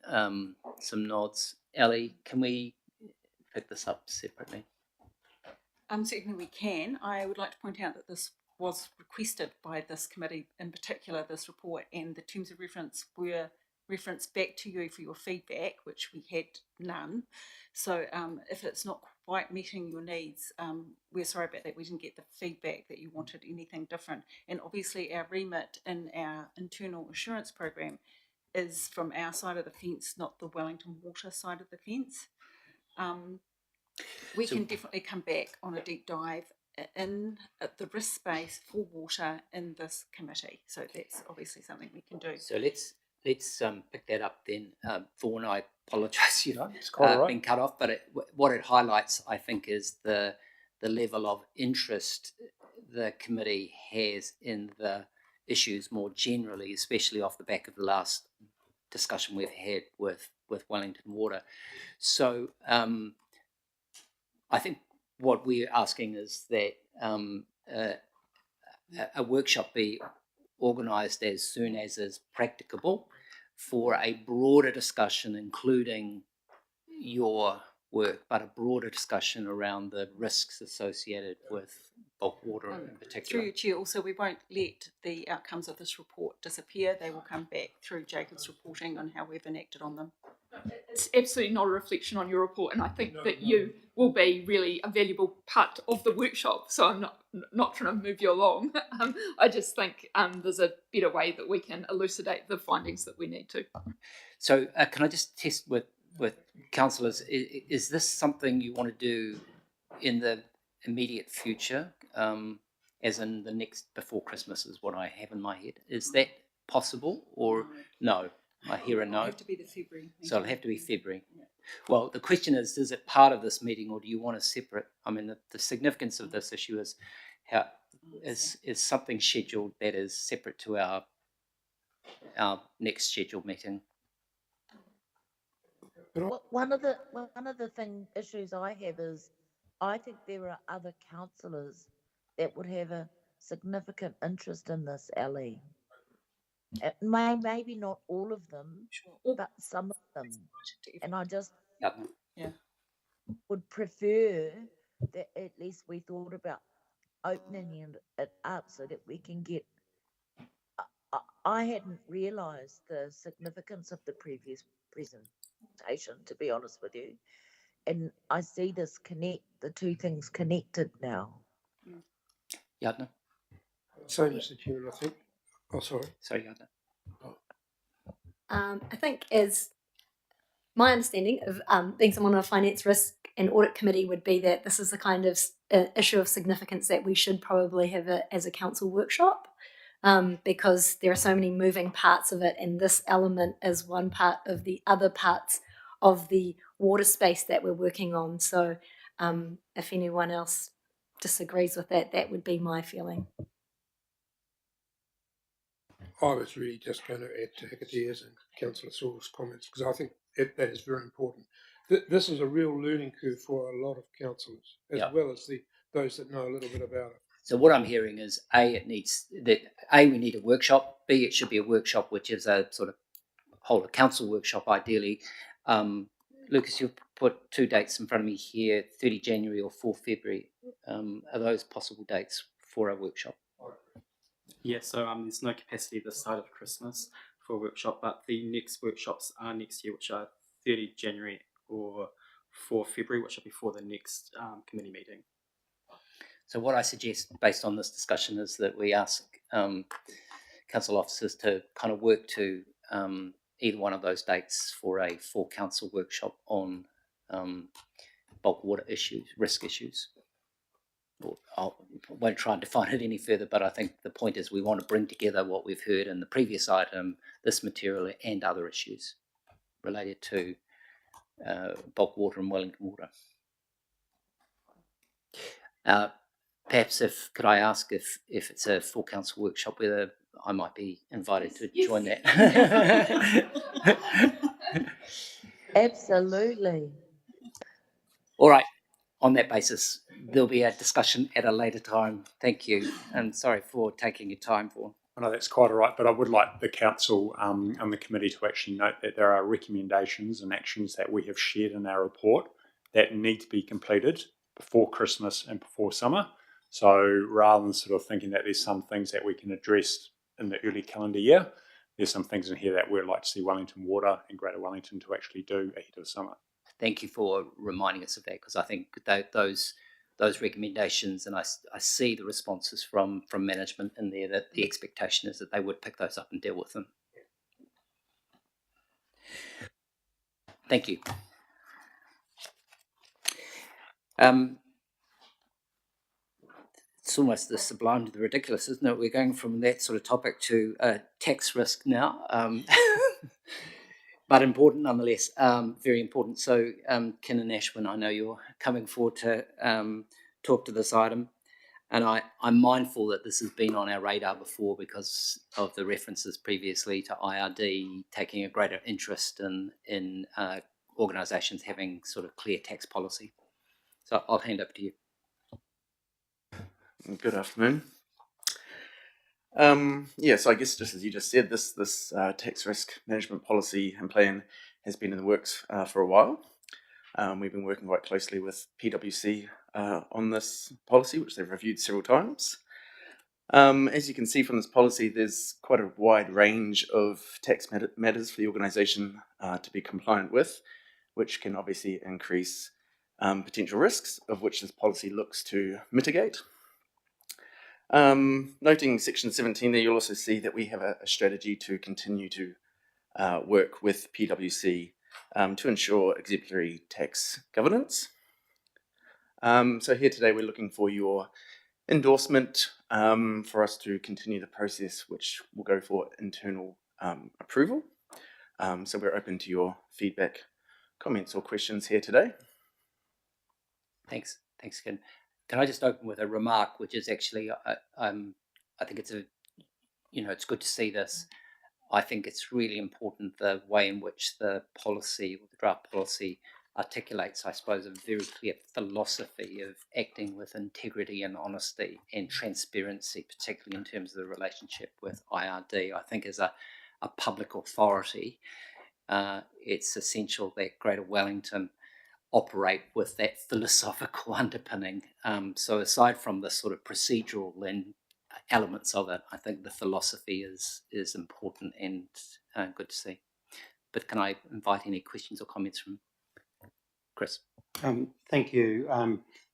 some nods. Ellie, can we pick this up separately? Certainly we can. I would like to point out that this was requested by this committee, in particular this report, and the terms of reference were referenced back to you for your feedback, which we had none. So if it's not quite meeting your needs, we're sorry about that. We didn't get the feedback that you wanted anything different. And obviously our remit in our internal assurance program is from our side of the fence, not the Wellington Water side of the fence. We can definitely come back on a deep dive in the risk space for water in this committee. So that's obviously something we can do. So let's pick that up then. Vaughan, I apologise, you've been cut off, but what it highlights, I think, is the level of interest the committee has in the issues more generally, especially off the back of the last discussion we've had with Wellington Water. So I think what we're asking is that a workshop be organised as soon as is practicable for a broader discussion, including your work, but a broader discussion around the risks associated with bulk water in Through particular. you, Chair, also we won't let the outcomes of this report disappear. They will come back through Jacob's reporting on how we've enacted on them. It's absolutely not a reflection on your report, and I think that you will be really a valuable part of the workshop. So I'm not trying to move you along. I just think there's a better way that we can elucidate the findings that we need to. So can I just test with councillors, is this something you want to do in the immediate future, as in the next before Christmas is what I have in my head? Is that possible or no? I hear a no. It'll have to be the February meeting. So it'll have to be February. Yeah. Well, the question is it part of this meeting or do you want a separate? I mean, the significance of this issue is how is something scheduled that is separate to our next scheduled meeting. Well, one of the issues I have is I think there are other councillors that would have a significant interest in this, Ellie. Maybe not all of them, but some of them. And I just would prefer that at least we thought about opening it up so that we can get. I hadn't realised the significance of the previous presentation, to be honest with you. And I see the two things connected now. Yadna? So, Mr. Chairman, I think. Oh, sorry. Sorry, Yadna. I think, as my understanding of being someone on a finance risk and audit committee would be that this is the kind of issue of significance that we should probably have as a council workshop, because there are so many moving parts of it, and this element is one part of the other parts of the water space that we're working on. So if anyone else disagrees with that, that would be my feeling. I was really just going to add to Hecatare's and Councillor Sewell's comments because I think that is very important. This is a real learning curve for a lot of councillors, as well as those that know a little bit about it. So what I'm hearing is we need a workshop. B, it should be a workshop which is a sort of hold a council workshop ideally. Lucas, you've put two dates in front of me here: 30 January or 4 February. Are those possible dates for a workshop? Yeah, so there's no capacity this side of Christmas for a workshop, but the next workshops are next year, which are 30 January or 4 February, which are before the next committee meeting. So what I suggest, based on this discussion, is that we ask council officers to kind of work to either one of those dates for a full council workshop on bulk water issues, risk issues. I won't try and define it any further, but I think the point is we want to bring together what we've heard in the previous item, this material and other issues related to bulk water and Wellington Water. Perhaps could I ask if it's a full council workshop, whether I might be invited to join that? Absolutely. All right. On that basis, there'll be a discussion at a later time. Thank you, and sorry for taking your time for. I know that's quite all right, but I would like the council and the committee to actually note that there are recommendations and actions that we have shared in our report that need to be completed before Christmas and before summer. So rather than sort of thinking that there's some things that we can address in the early calendar year, there's some things in here that we'd like to see Wellington Water and Greater Wellington to actually do ahead of summer. Thank you for reminding us of that, because I think those recommendations, and I see the responses from management in there, that the expectation is that they would pick those up and deal with them. Thank you. It's almost the sublime to the ridiculous, isn't it? We're going from that sort of topic to tax risk now. But important nonetheless, very important. So, Ken and Ashwin, I know you're coming forward to talk to this item. And I'm mindful that this has been on our radar before because of the references previously to IRD taking a greater interest in organisations having sort of clear tax policy. So I'll hand over to you. Good afternoon. So I guess just as you just said, this tax risk management policy and plan has been in the works for a while. We've been working quite closely with PwC on this policy, which they've reviewed several times. As you can see from this policy, there's quite a wide range of tax matters for the organisation to be compliant with, which can obviously increase potential risks, of which this policy looks to mitigate. Noting section 17 there, you'll also see that we have a strategy to continue to work with PwC to ensure exemplary tax governance. So here today we're looking for your endorsement for us to continue the process, which will go for internal approval. So we're open to your feedback, comments or questions here today. Thanks, Ken. Can I just open with a remark, which is actually, I think it's it's good to see this. I think it's really important the way in which the policy, or the draft policy, articulates, I suppose, a very clear philosophy of acting with integrity and honesty and transparency, particularly in terms of the relationship with IRD. I think as a public authority, it's essential that Greater Wellington operate with that philosophical underpinning. So aside from the sort of procedural and elements of it, I think the philosophy is important and good to see. But can I invite any questions or comments from Chris? Thank you,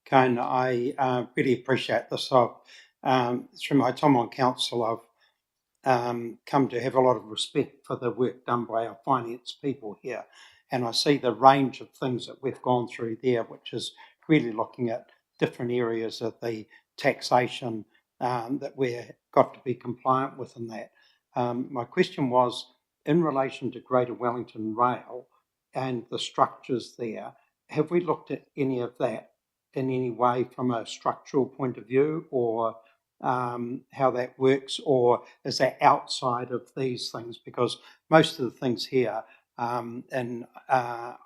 Kane. I really appreciate this. Through my time on council, I've come to have a lot of respect for the work done by our finance people here. And I see the range of things that we've gone through there, which is really looking at different areas of the taxation that we've got to be compliant with in that. My question was, in relation to Greater Wellington Rail and the structures there, have we looked at any of that in any way from a structural point of view, or how that works, or is that outside of these things? Because most of the things here in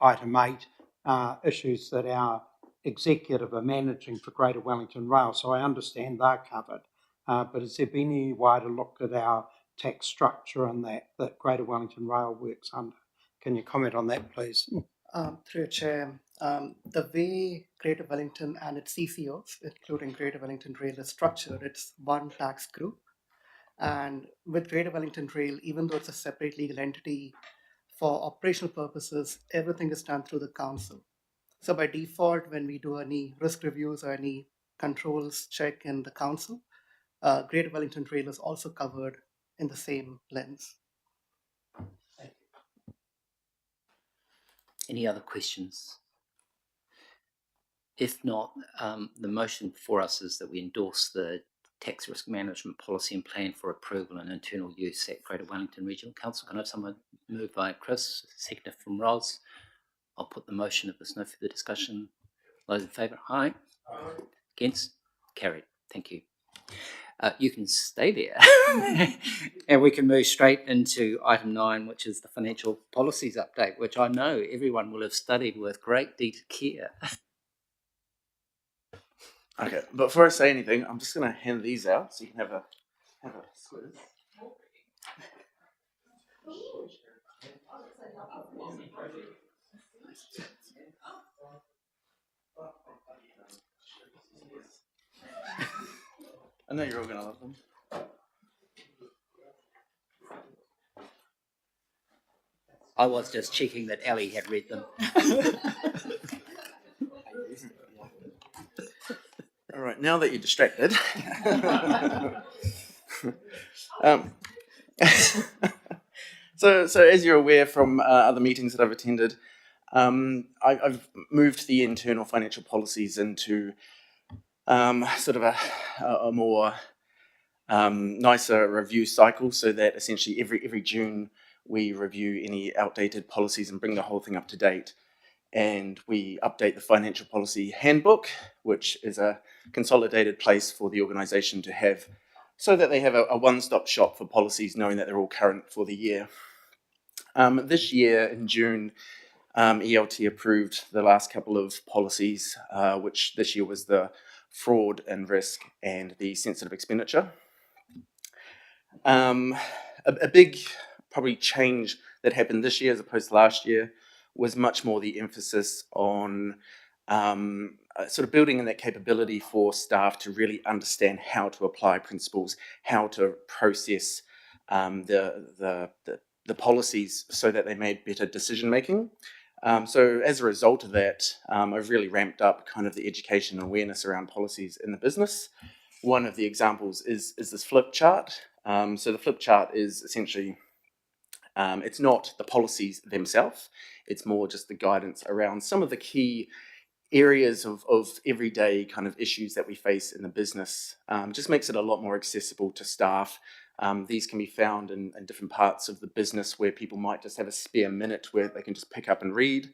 item 8 are issues that our executive are managing for Greater Wellington Rail, so I understand they're covered. But has there been any way to look at our tax structure and that Greater Wellington Rail works under? Can you comment on that, please? Through your chair, the way Greater Wellington and its CCOs, including Greater Wellington Rail, is structured, it's one tax group. And with Greater Wellington Rail, even though it's a separate legal entity, for operational purposes, everything is done through the council. So by default, when we do any risk reviews or any controls check in the council, Greater Wellington Rail is also covered in the same lens. Any other questions? If not, the motion for us is that we endorse the tax risk management policy and plan for approval and internal use at Greater Wellington Regional Council. Can I have someone moved by Chris, seconded from Ros? I'll put the motion if there's no further discussion. Those in favour? Aye. Against? Carried. Thank you. You can stay there. And we can move straight into item 9, which is the financial policies update, which I know everyone will have studied with great care. Okay, but before I say anything, I'm just going to hand these out so you can have a squiz. I know you're all going to love them. I was just checking that Ellie had read them. All right, now that you're distracted. So as you're aware from other meetings that I've attended, I've moved the internal financial policies into sort of a more nicer review cycle, so that essentially every June we review any outdated policies and bring the whole thing up to date. and we update the financial policy handbook, which is a consolidated place for the organisation to have, so that they have a one-stop shop for policies, knowing that they're all current for the year. This year in June, ELT approved the last couple of policies, which this year was the fraud and risk and the sensitive expenditure. A big probably change that happened this year as opposed to last year was much more the emphasis on sort of building in that capability for staff to really understand how to apply principles, how to process the policies so that they made better decision making. So as a result of that, I've really ramped up kind of the education and awareness around policies in the business. One of the examples is this flip chart. So the flip chart is essentially, it's not the policies themselves, it's more just the guidance around some of the key areas of everyday kind of issues that we face in the business. Just makes it a lot more accessible to staff. These can be found in different parts of the business where people might just have a spare minute where they can just pick up and read.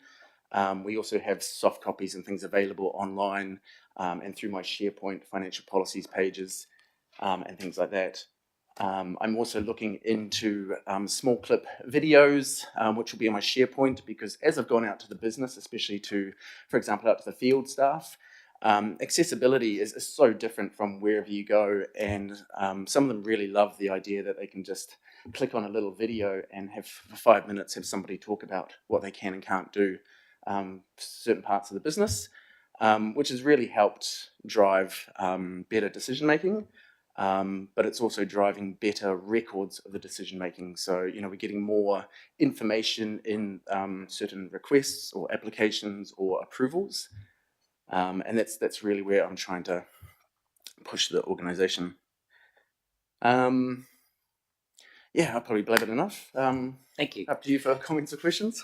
We also have soft copies and things available online and through my SharePoint financial policies pages and things like that. I'm also looking into small clip videos, which will be on my SharePoint, because as I've gone out to the business, especially to, for example, out to the field staff, accessibility is so different from wherever you go, and some of them really love the idea that they can just click on a little video and have for 5 minutes have somebody talk about what they can and can't do certain parts of the business, which has really helped drive better decision making. But it's also driving better records of the decision making. So, you know, we're getting more information in certain requests or applications or approvals. And that's really where I'm trying to push the organisation. Yeah, I'll probably blabbered enough. Thank you. Up to you for comments or questions.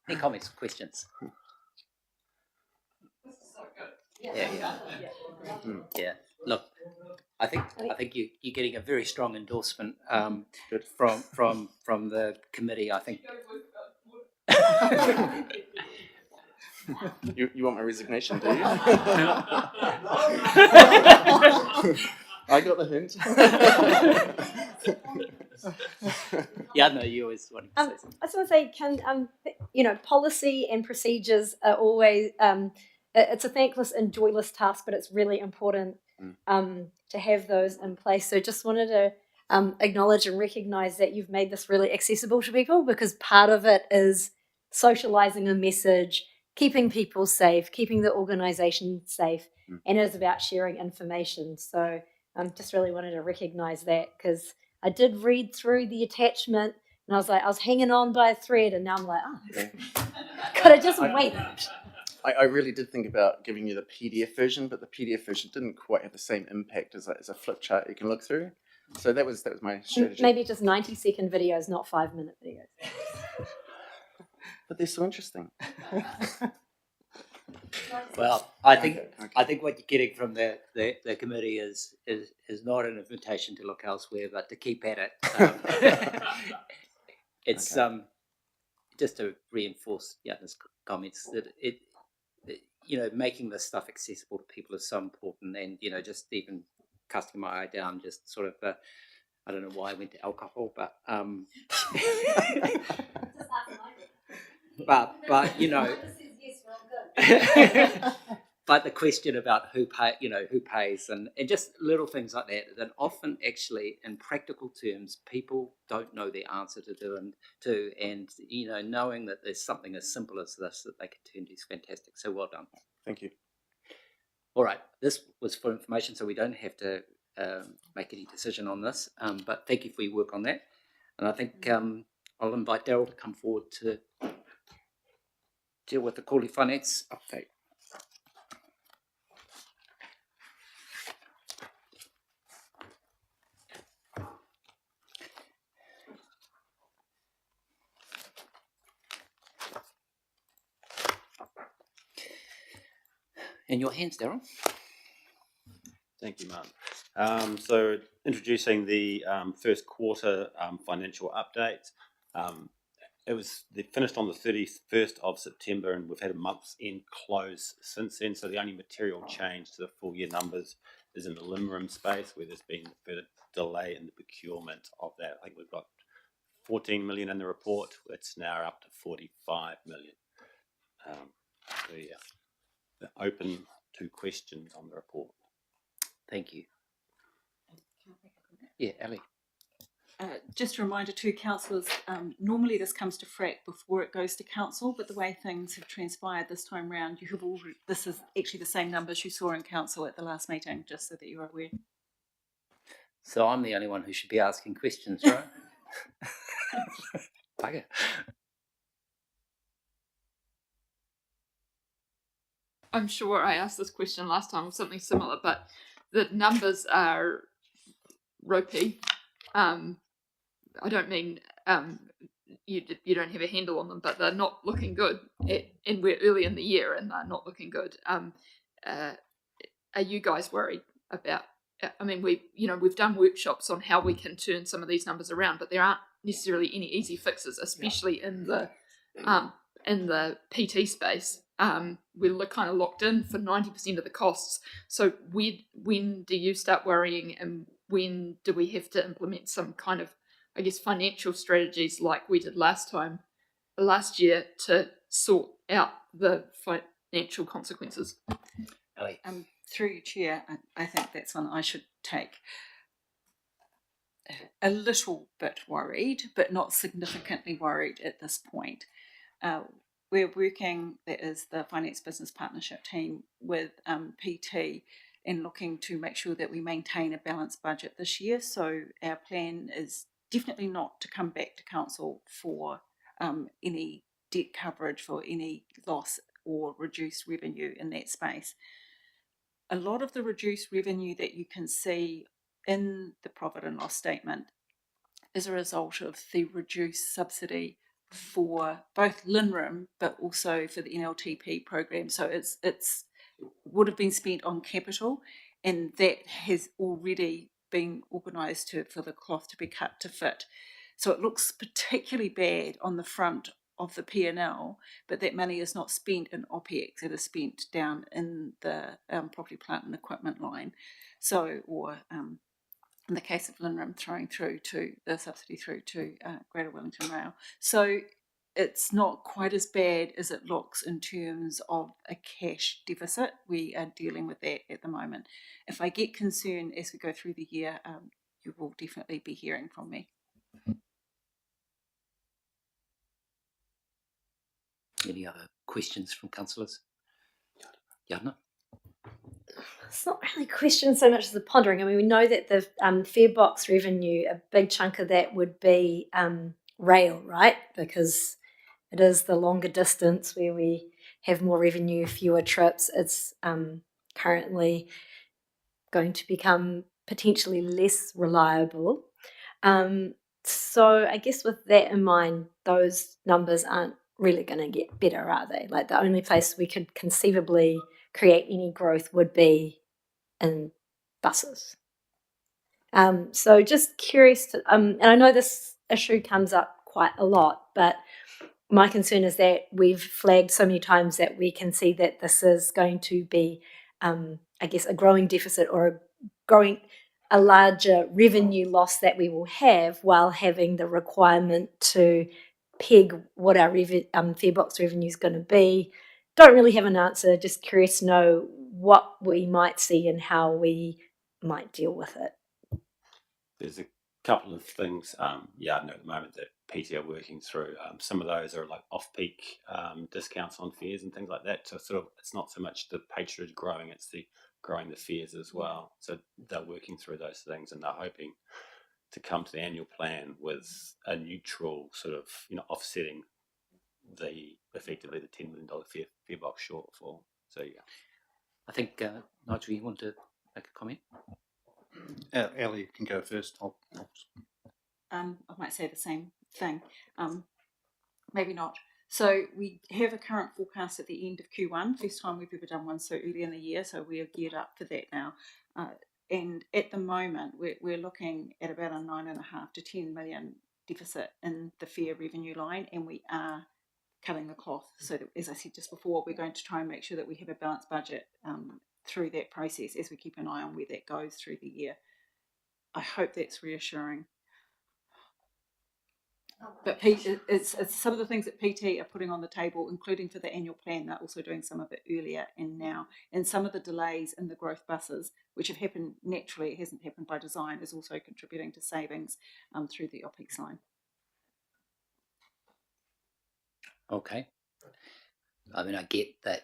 Any comments or questions? Yeah. Yeah. Look, I think you're getting a very strong endorsement from the committee. I think. You want my resignation, do you? I got the hint. Yeah, no, you always want to say something. I just want to say, policy and procedures are always, it's a thankless and joyless task, but it's really important to have those in place. So just wanted to acknowledge and recognise that you've made this really accessible to people, because part of it is socialising a message, keeping people safe, keeping the organisation safe, and it is about sharing information. So just really wanted to recognise that, because I did read through the attachment and I was hanging on by a thread, and now I'm like, could I just wait? I really did think about giving you the PDF version, but the PDF version didn't quite have the same impact as a flip chart you can look through. So that was my strategy. Maybe just 90-second videos, not 5-minute videos. But they're so interesting. Well, I think what you're getting from the committee is not an invitation to look elsewhere, but to keep at it. It's just to reinforce Yatna's comments that making this stuff accessible to people is so important, and just even casting my eye down, just sort of I don't know why I went to alcohol, but but but the question about who pays, and just little things like that often actually in practical terms people don't know the answer to, and knowing that there's something as simple as this that they can turn to is fantastic. So well done. Thank you. All right, this was for information, so we don't have to make any decision on this, but thank you for your work on that. And I think I'll invite Daryl to come forward to deal with the quarterly finance update. In your hands, Daryl. Thank you, Mark. So introducing the first quarter financial update. They finished on the 31st of September, and we've had a month's end close since then. So the only material change to the full year numbers is in the limb space, where there's been a further delay in the procurement of that. I think we've got 14 million in the report. It's now up to 45 million. So yeah, open to questions on the report. Thank you. Yeah, Ali. Just a reminder to councillors, normally this comes to FRAC before it goes to council, but the way things have transpired this time round, this is actually the same numbers you saw in council at the last meeting, just so that you're aware. So I'm the only one who should be asking questions, right? Bugger. I'm sure I asked this question last time or something similar, but the numbers are ropey. I don't mean you don't have a handle on them, but they're not looking good. And we're early in the year, and they're not looking good. Are you guys worried about? I mean, we've done workshops on how we can turn some of these numbers around, but there aren't necessarily any easy fixes, especially in the PT space. We're kind of locked in for 90% of the costs. So when do you start worrying, and when do we have to implement some kind of, I guess, financial strategies like we did last year to sort out the financial consequences? Ali. Through your chair, I think that's one I should take. A little bit worried, but not significantly worried at this point. We're working, that is the Finance Business Partnership team, with PT and looking to make sure that we maintain a balanced budget this year. So our plan is definitely not to come back to council for any debt coverage for any loss or reduced revenue in that space. A lot of the reduced revenue that you can see in the profit and loss statement is a result of the reduced subsidy for both LINRIM but also for the NLTP program. So it's would have been spent on capital, and that has already been organised for the cloth to be cut to fit. So it looks particularly bad on the front of the P&L, but that money is not spent in OPEX, it is spent down in the property, plant and equipment line. So, or in the case of LINRIM, throwing through to the subsidy through to Greater Wellington Rail. So it's not quite as bad as it looks in terms of a cash deficit. We are dealing with that at the moment. If I get concerned as we go through the year, you will definitely be hearing from me. Any other questions from councillors? Yana? It's not really a question so much as a pondering. I mean, we know that the fare box revenue, a big chunk of that would be rail, right? Because it is the longer distance where we have more revenue, fewer trips. It's currently going to become potentially less reliable. So I guess with that in mind, those numbers aren't really going to get better, are they? Like, the only place we could conceivably create any growth would be in buses. So just curious to, and I know this issue comes up quite a lot, but my concern is that we've flagged so many times that we can see that this is going to be, I guess, a growing deficit or a larger revenue loss that we will have, while having the requirement to peg what our fare box revenue is going to be. Don't really have an answer, just curious to know what we might see and how we might deal with it. There's a couple of things, I know at the moment that PT are working through. Some of those are like off-peak discounts on fares and things like that. So sort of, it's not so much the patronage growing, it's the growing the fares as well. So they're working through those things, and they're hoping to come to the annual plan with a neutral sort of, offsetting effectively the $10 million fare box shortfall. So yeah. I think, Nigel, you want to make a comment? Ali can go first. I might say the same thing. Maybe not. So we have a current forecast at the end of Q1, first time we've ever done one so early in the year, so we are geared up for that now. And at the moment, we're looking at about a $9.5 to $10 million deficit in the fare revenue line, and we are cutting the cloth. So that, as I said just before, we're going to try and make sure that we have a balanced budget through that process as we keep an eye on where that goes through the year. I hope that's reassuring. But it's some of the things that PT are putting on the table, including for the annual plan. They're also doing some of it earlier and now. And some of the delays in the growth buses, which have happened naturally, it hasn't happened by design, is also contributing to savings through the OPEX line. Okay. I mean, I get that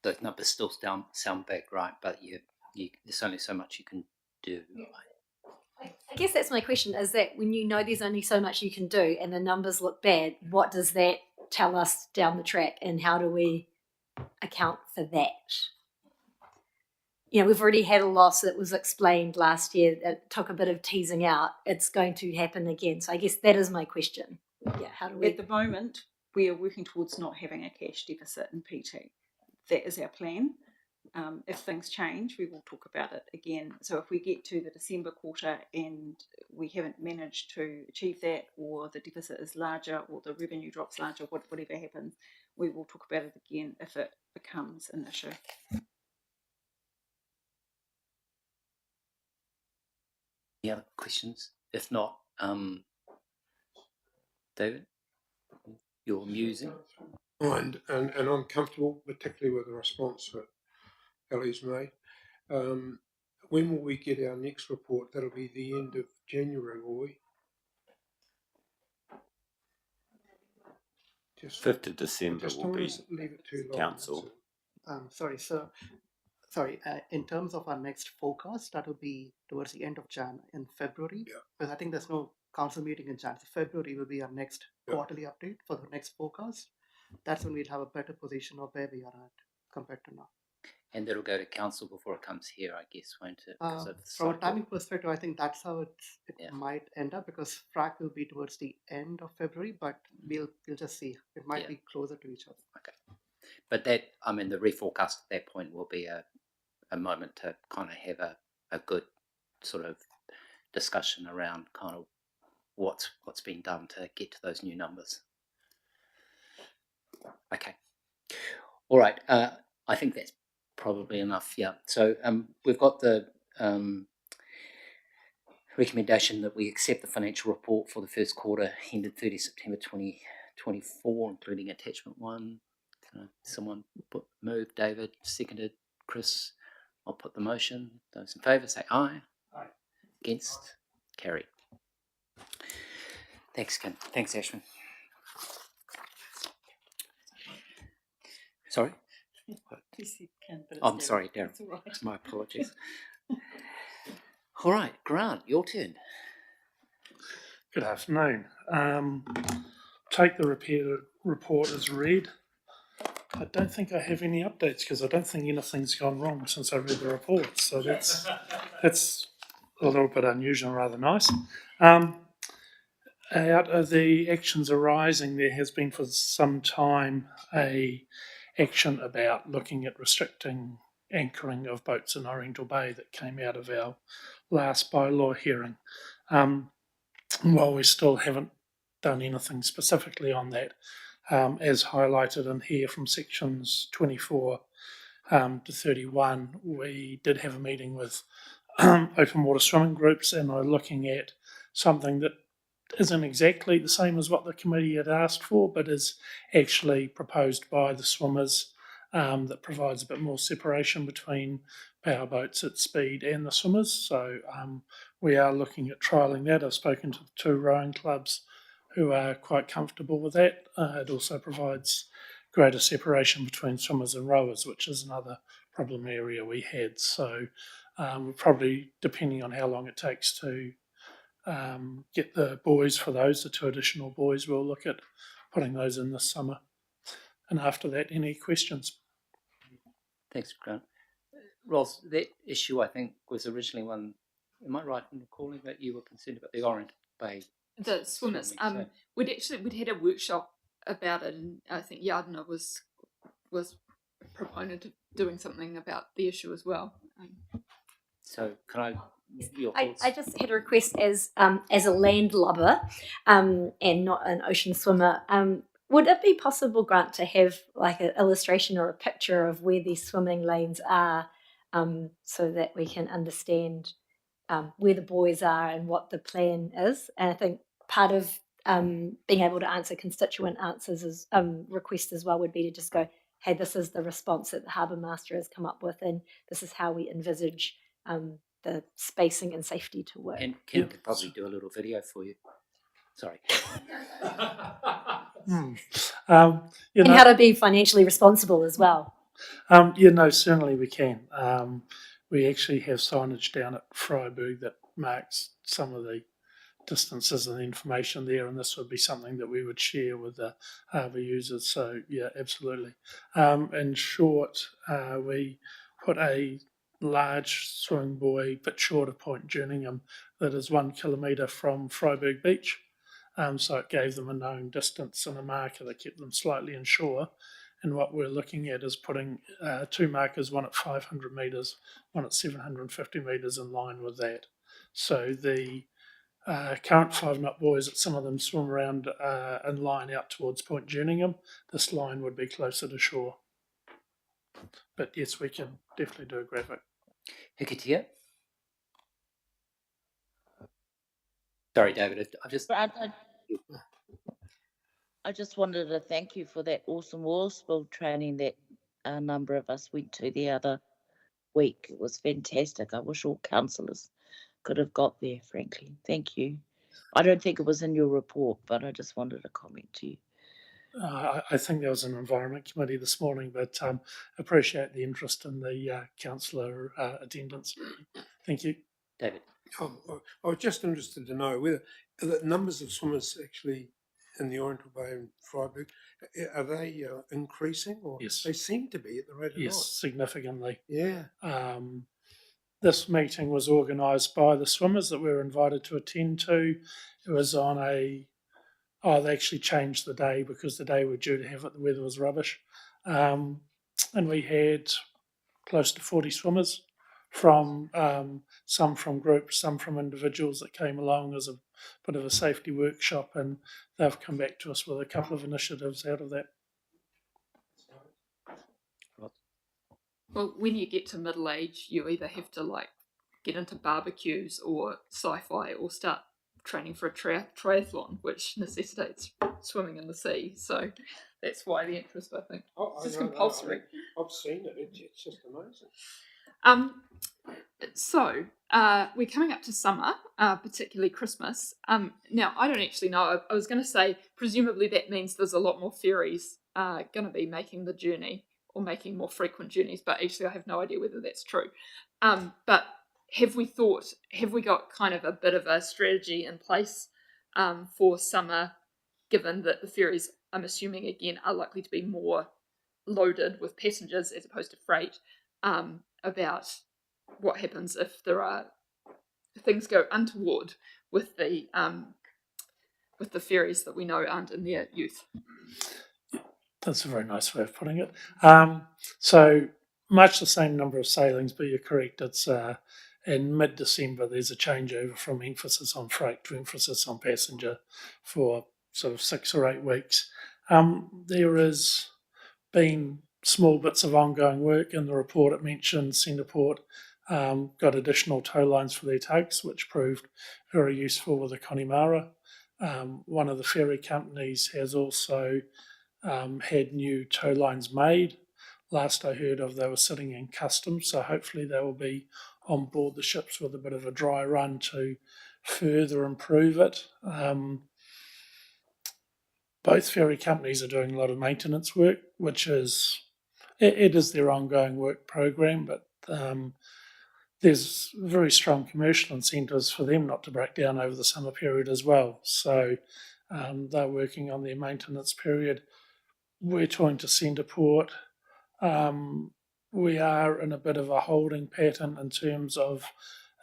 the numbers still sound big, right? But there's only so much you can do. I guess that's my question, is that when you know there's only so much you can do and the numbers look bad, what does that tell us down the track, and how do we account for that? You know, we've already had a loss that was explained last year that took a bit of teasing out. It's going to happen again. So I guess that is my question. Yeah, how do we... At the moment, we are working towards not having a cash deficit in PT. That is our plan. If things change, we will talk about it again. So if we get to the December quarter and we haven't managed to achieve that, or the deficit is larger, or the revenue drops larger, whatever happens, we will talk about it again if it becomes an issue. Any other questions? If not, David, you're musing. And I'm comfortable, particularly with the response that Ellie's made. When will we get our next report? That'll be the end of January, will we? 5th of December just will be leave it too long, council. Sorry, sir. Sorry, in terms of our next forecast, that will be towards the end of Jan in February. Yeah. Because I think there's no council meeting in Jan. So February will be our next quarterly update for the next forecast. That's when we'll have a better position of where we are at compared to now. And it'll go to council before it comes here, I guess, won't it? From a timing perspective, I think that's how it might end up, because FRAC will be towards the end of February, but we'll just see. It might be closer to each other. Okay. But that, I mean, the reforecast at that point will be a moment to kind of have a good sort of discussion around kind of what's been done to get to those new numbers. Okay. All right. I think that's probably enough. Yeah. So we've got the recommendation that we accept the financial report for the first quarter ended 30 September 2024, including attachment 1. Someone move? David, seconded. Chris, I'll put the motion. Those in favour say aye. Aye. Against? Carried. Thanks, Kim. Thanks, Ashwin. Sorry? I'm sorry, Darren. Right. My apologies. All right, Grant, your turn. Good afternoon. Take the report as read. I don't think I have any updates because I don't think anything's gone wrong since I read the report. So that's a little bit unusual and rather nice. Out of the actions arising, there has been for some time a action about looking at restricting anchoring of boats in Oriental Bay that came out of our last bylaw hearing. While we still haven't done anything specifically on that, as highlighted in here from sections 24 to 31, we did have a meeting with open water swimming groups and are looking at something that isn't exactly the same as what the committee had asked for, but is actually proposed by the swimmers, that provides a bit more separation between powerboats at speed and the swimmers. So we are looking at trialling that. I've spoken to the 2 rowing clubs who are quite comfortable with that. It also provides greater separation between swimmers and rowers, which is another problem area we had. So we're probably, depending on how long it takes to get the buoys for those, the 2 additional buoys, we'll look at putting those in this summer. And after that, any questions? Thanks, Grant. Ross, that issue I think was originally one, am I right in recalling that you were concerned about the Orient Bay? The swimmers. We'd had a workshop about it, and I think Yardner was a proponent of doing something about the issue as well. So can I your I thoughts. just had a request as a landlubber and not an ocean swimmer. Would it be possible, Grant, to have like an illustration or a picture of where these swimming lanes are, so that we can understand where the boys are and what the plan is? And I think part of being able to answer constituent answers is request as well would be to just go, hey, this is the response that the harbour master has come up with, and this is how we envisage the spacing and safety to work. And Kim could probably do a little video for you. Sorry. And how to be financially responsible as well. Certainly we can. We actually have signage down at Freiburg that marks some of the distances and information there, and this would be something that we would share with the harbour users. So yeah, absolutely. In short, we put a large swimming buoy, bit short of Point Jerningham, that is 1 kilometre from Freiburg Beach. So it gave them a known distance and a marker that kept them slightly inshore. And what we're looking at is putting 2 markers, one at 500 metres, one at 750 metres, in line with that. So the current 5 knot buoys, that some of them swim around in line out towards Point Jerningham, this line would be closer to shore. But yes, we can definitely do a graphic. Hikatia? Sorry, David. I just wanted to thank you for that awesome oil spill training that a number of us went to the other week. It was fantastic. I wish all councillors could have got there, frankly. Thank you. I don't think it was in your report, but I just wanted to comment to you. I think there was an Environment Committee this morning, but appreciate the interest in the councillor attendance. Thank you. David? I was just interested to know whether the numbers of swimmers actually in the Oriental Bay and Freiburg, are they increasing? Or yes. They seem to be at the rate of yes, significantly. Yeah. This meeting was organised by the swimmers that we were invited to attend to. It was on they actually changed the day because the day we were due to have it, the weather was rubbish. And we had close to 40 swimmers from some from groups, some from individuals that came along as a bit of a safety workshop, and they've come back to us with a couple of initiatives out of that. Well, when you get to middle age, you either have to get into barbecues or sci-fi, or start training for a triathlon, which necessitates swimming in the sea. So that's why the interest, I think. It's just compulsory. I've seen it. It's just amazing. So we're coming up to summer, particularly Christmas. Now, I don't actually know. I was going to say, presumably that means there's a lot more ferries going to be making the journey, or making more frequent journeys, but actually I have no idea whether that's true. But have we got kind of a bit of a strategy in place for summer, given that the ferries, I'm assuming again, are likely to be more loaded with passengers as opposed to freight, about what happens if things go untoward with the ferries that we know aren't in their youth? That's a very nice way of putting it. So much the same number of sailings, but you're correct. It's in mid-December, there's a changeover from emphasis on freight to emphasis on passenger for sort of 6 or 8 weeks. There has been small bits of ongoing work. In the report it mentioned Centreport got additional tow lines for their tugs, which proved very useful with the Connemara. One of the ferry companies has also had new tow lines made. Last I heard of, they were sitting in customs, so hopefully they will be on board the ships with a bit of a dry run to further improve it. Both ferry companies are doing a lot of maintenance work, which is their ongoing work program, but there's very strong commercial incentives for them not to break down over the summer period as well. So they're working on their maintenance period. We're talking to Centreport. We are in a bit of a holding pattern in terms of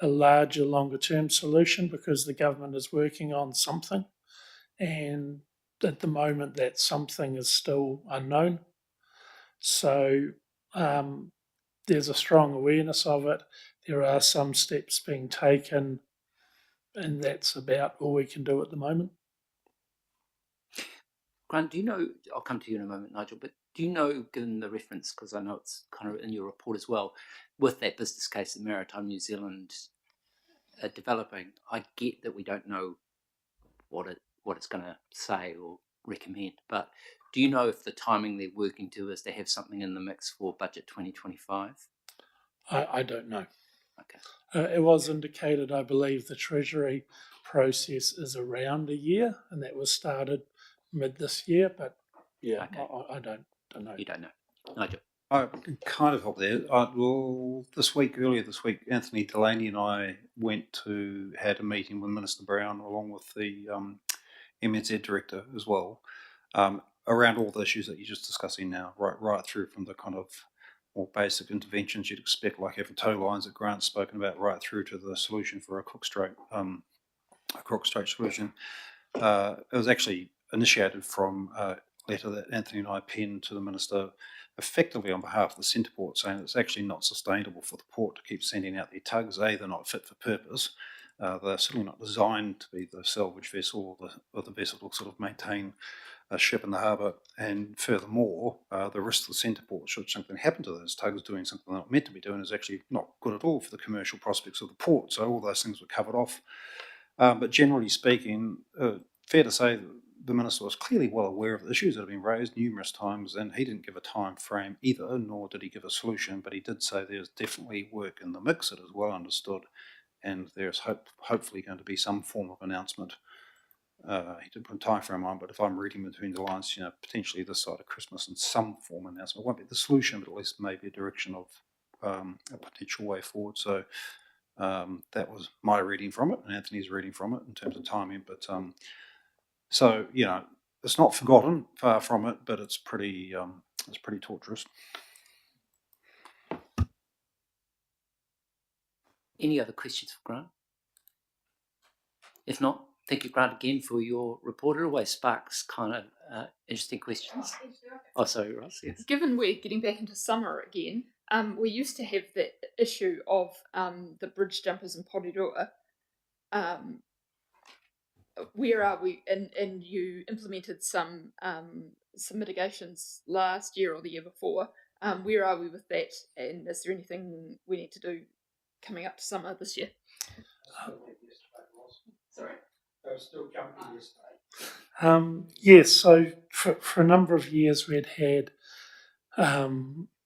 a larger, longer term solution, because the government is working on something, and at the moment that something is still unknown. So there's a strong awareness of it. There are some steps being taken, and that's about all we can do at the moment. Grant, do you know, I'll come to you in a moment, Nigel, but do you know, given the reference, because I know it's kind of in your report as well, with that business case that Maritime New Zealand are developing, I get that we don't know what it's going to say or recommend, but do you know if the timing they're working to is to have something in the mix for budget 2025? I don't know. Okay. It was indicated, I believe, the Treasury process is around a year, and that was started mid this year, but yeah, Okay. I don't know. You don't know. Nigel. I can kind of help there. Well, earlier this week, Anthony Delaney and I had a meeting with Minister Brown along with the MNZ director as well, around all the issues that you're just discussing now, right through from the kind of more basic interventions you'd expect, like having tow lines that Grant's spoken about, right through to the solution for a Cook Strait solution. It was actually initiated from a letter that Anthony and I penned to the Minister effectively on behalf of the Centreport, saying it's actually not sustainable for the port to keep sending out their tugs. A, they're not fit for purpose. They're certainly not designed to be the salvage vessel or the vessel to sort of maintain a ship in the harbour. And furthermore, the risk to the Centreport should something happen to those tugs doing something they're not meant to be doing is actually not good at all for the commercial prospects of the port. So all those things were covered off. But generally speaking, fair to say that the Minister was clearly well aware of the issues that have been raised numerous times, and he didn't give a time frame either, nor did he give a solution, but he did say there's definitely work in the mix. It is well understood, and there's hopefully going to be some form of announcement. He didn't put a time frame on, but if I'm reading between the lines, potentially this side of Christmas in some form of announcement. It won't be the solution, but at least maybe a direction of a potential way forward. So that was my reading from it, and Anthony's reading from it in terms of timing. But so it's not forgotten, far from it, but it's pretty torturous. Any other questions for Grant? If not, thank you, Grant, again for your report. It always sparks kind of interesting questions. Oh, sorry, Ross. Yes. Given we're getting back into summer again, we used to have the issue of the bridge jumpers in Porirua. Where are we? And you implemented some mitigations last year or the year before. Where are we with that? And is there anything we need to do coming up to summer this year? Sorry. I was still jumping yesterday. Yes, so for a number of years we'd had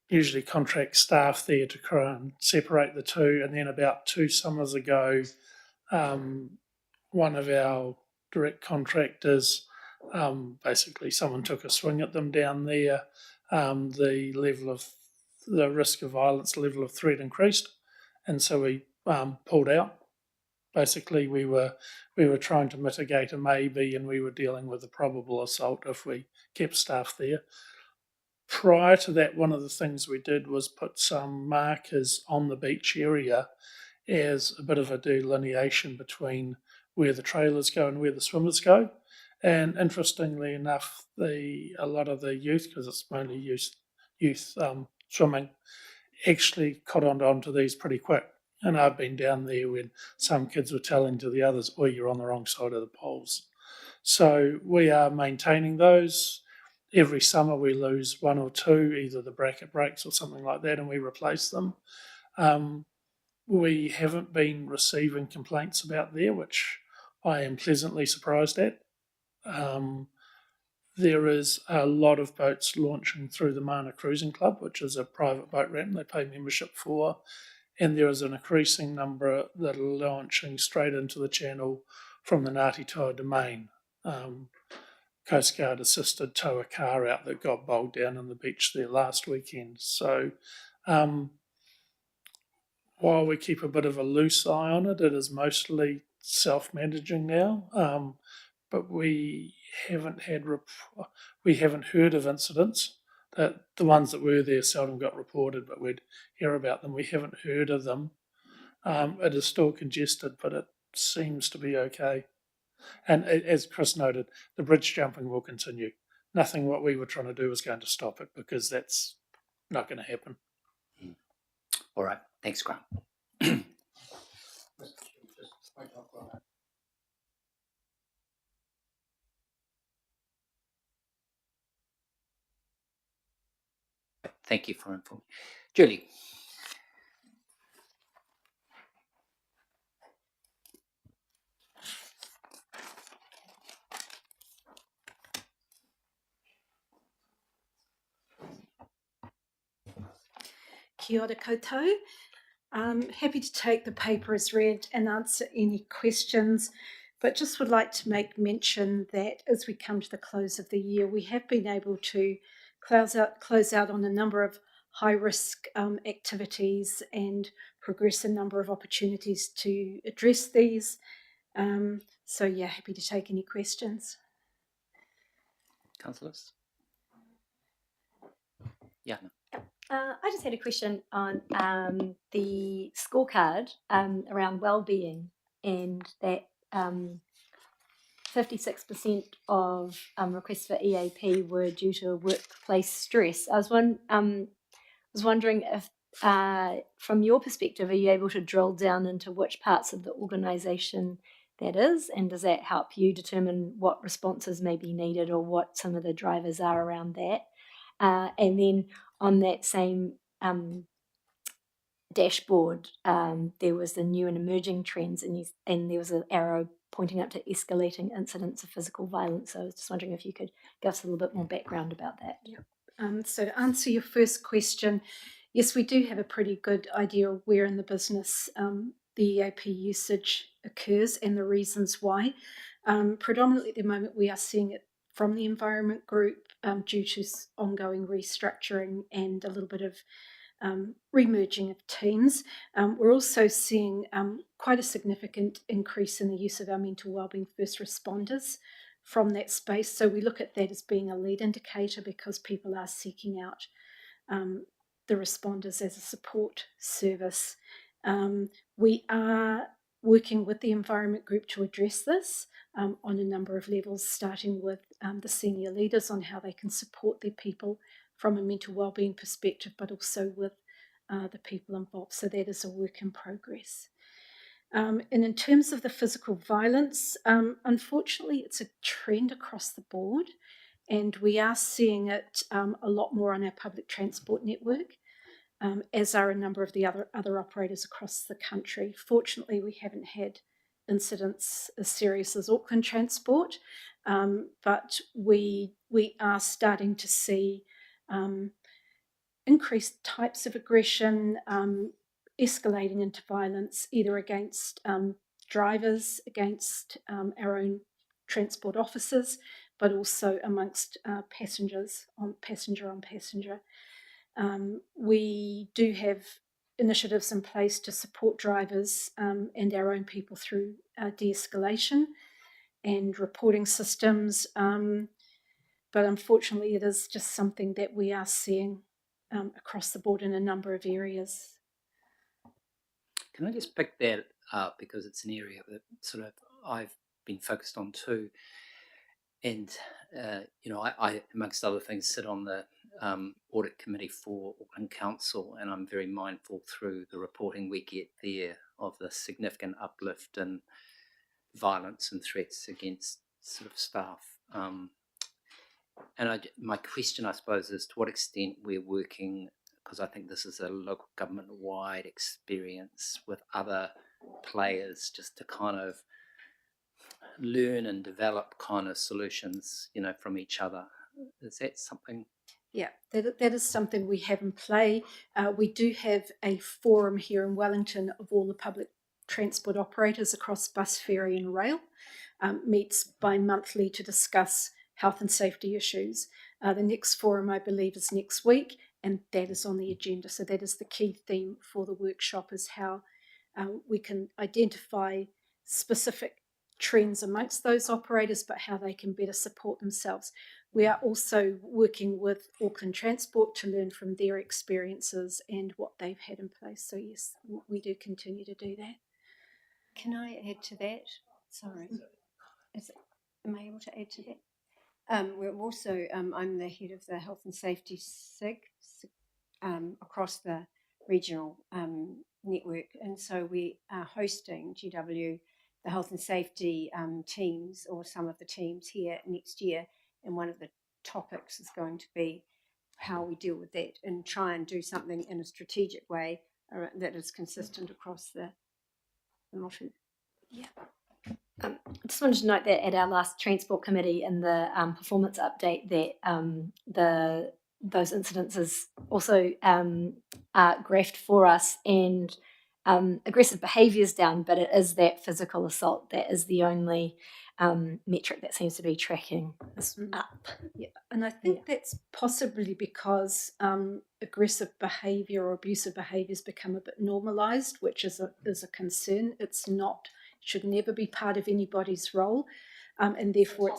usually contract staff there to try and separate the two, and then about 2 summers ago, one of our direct contractors, basically someone took a swing at them down there. The risk of violence, level of threat increased, and so we pulled out. Basically, we were trying to mitigate a maybe, and we were dealing with a probable assault if we kept staff there. Prior to that, one of the things we did was put some markers on the beach area as a bit of a delineation between where the trailers go and where the swimmers go. And interestingly enough, a lot of the youth, because it's mainly youth swimming, actually caught on to these pretty quick. And I've been down there when some kids were telling to the others, "Oh, you're on the wrong side of the poles." So we are maintaining those. Every summer we lose 1 or 2, either the bracket breaks or something like that, and we replace them. We haven't been receiving complaints about there, which I am pleasantly surprised at. There is a lot of boats launching through the Mana Cruising Club, which is a private boat ramp they pay membership for, and there is an increasing number that are launching straight into the channel from the Ngāti Toa domain. Coast Guard assisted tow a car out that got bogged down on the beach there last weekend. So while we keep a bit of a loose eye on it, it is mostly self-managing now. But we haven't heard of incidents. That the ones that were there seldom got reported, but we'd hear about them. We haven't heard of them. It is still congested, but it seems to be okay. And as Chris noted, the bridge jumping will continue. Nothing what we were trying to do is going to stop it, because that's not going to happen. All right. Thanks, Grant. Thank you for informing. Julie. Kia ora koutou. Happy to take the paper as read and answer any questions, but just would like to make mention that as we come to the close of the year, we have been able to close out on a number of high-risk activities and progress a number of opportunities to address these. So yeah, happy to take any questions. Councillors? Yeah. I just had a question on the scorecard around well-being, and that 56% of requests for EAP were due to workplace stress. I was wondering if, from your perspective, are you able to drill down into which parts of the organisation that is, and does that help you determine what responses may be needed or what some of the drivers are around that? And then on that same dashboard, there was the new and emerging trends, and there was an arrow pointing up to escalating incidents of physical violence. So I was just wondering if you could give us a little bit more background about that. Yep. So to answer your first question, yes, we do have a pretty good idea of where in the business the EAP usage occurs and the reasons why. Predominantly at the moment, we are seeing it from the environment group due to ongoing restructuring and a little bit of remerging of teams. We're also seeing quite a significant increase in the use of our mental wellbeing first responders from that space. So we look at that as being a lead indicator because people are seeking out the responders as a support service. We are working with the environment group to address this on a number of levels, starting with the senior leaders on how they can support their people from a mental wellbeing perspective, but also with the people involved. So that is a work in progress. And in terms of the physical violence, unfortunately, it's a trend across the board, and we are seeing it a lot more on our public transport network, as are a number of the other operators across the country. Fortunately, we haven't had incidents as serious as Auckland Transport, but we are starting to see increased types of aggression escalating into violence, either against drivers, against our own transport officers, but also amongst passengers, passenger on passenger. We do have initiatives in place to support drivers and our own people through de-escalation and reporting systems, but unfortunately it is just something that we are seeing across the board in a number of areas. Can I just pick that up because it's an area that sort of I've been focused on too. And, I, amongst other things, sit on the audit committee for Auckland Council, and I'm very mindful through the reporting we get there of the significant uplift in violence and threats against sort of staff. And my question, I suppose, is to what extent we're working, because I think this is a local government-wide experience with other players, just to kind of learn and develop kind of solutions, from each other. Is that something? Yeah, that is something we have in play. We do have a forum here in Wellington of all the public transport operators across bus, ferry and rail, meets bi-monthly to discuss health and safety issues. The next forum, I believe, is next week, and that is on the agenda. So that is the key theme for the workshop, is how we can identify specific trends amongst those operators, but how they can better support themselves. We are also working with Auckland Transport to learn from their experiences and what they've had in place. So yes, we do continue to do that. Can I add to that? Sorry. Am I able to add to that? We're also, I'm the head of the Health and Safety SIG across the regional network, and so we are hosting GW, the health and safety teams, or some of the teams here next year, and one of the topics is going to be how we deal with that and try and do something in a strategic way that is consistent across the motu. Yeah. I just wanted to note that at our last Transport Committee in the performance update that those incidences also graphed for us, and aggressive behaviours down, but it is that physical assault that is the only metric that seems to be tracking this up. Yeah, and I think that's possibly because aggressive behaviour or abusive behaviours become a bit normalised, which is a concern. It's not, should never be part of anybody's role, and therefore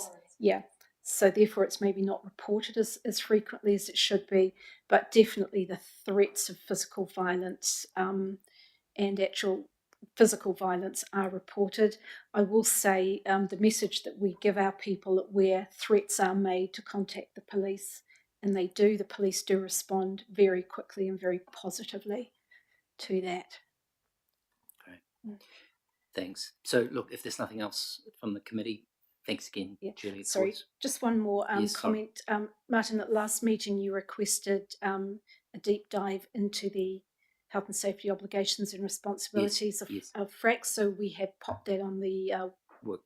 so therefore it's maybe not reported as frequently as it should be, but definitely the threats of physical violence and actual physical violence are reported. I will say the message that we give our people where threats are made to contact the police, and they do, the police do respond very quickly and very positively to that. Great. Thanks. So look, if there's nothing else from the committee, thanks again, Julie. Sorry, just one more comment. Martin, at last meeting you requested a deep dive into the health and safety obligations and responsibilities of FRAC, so we have popped that on the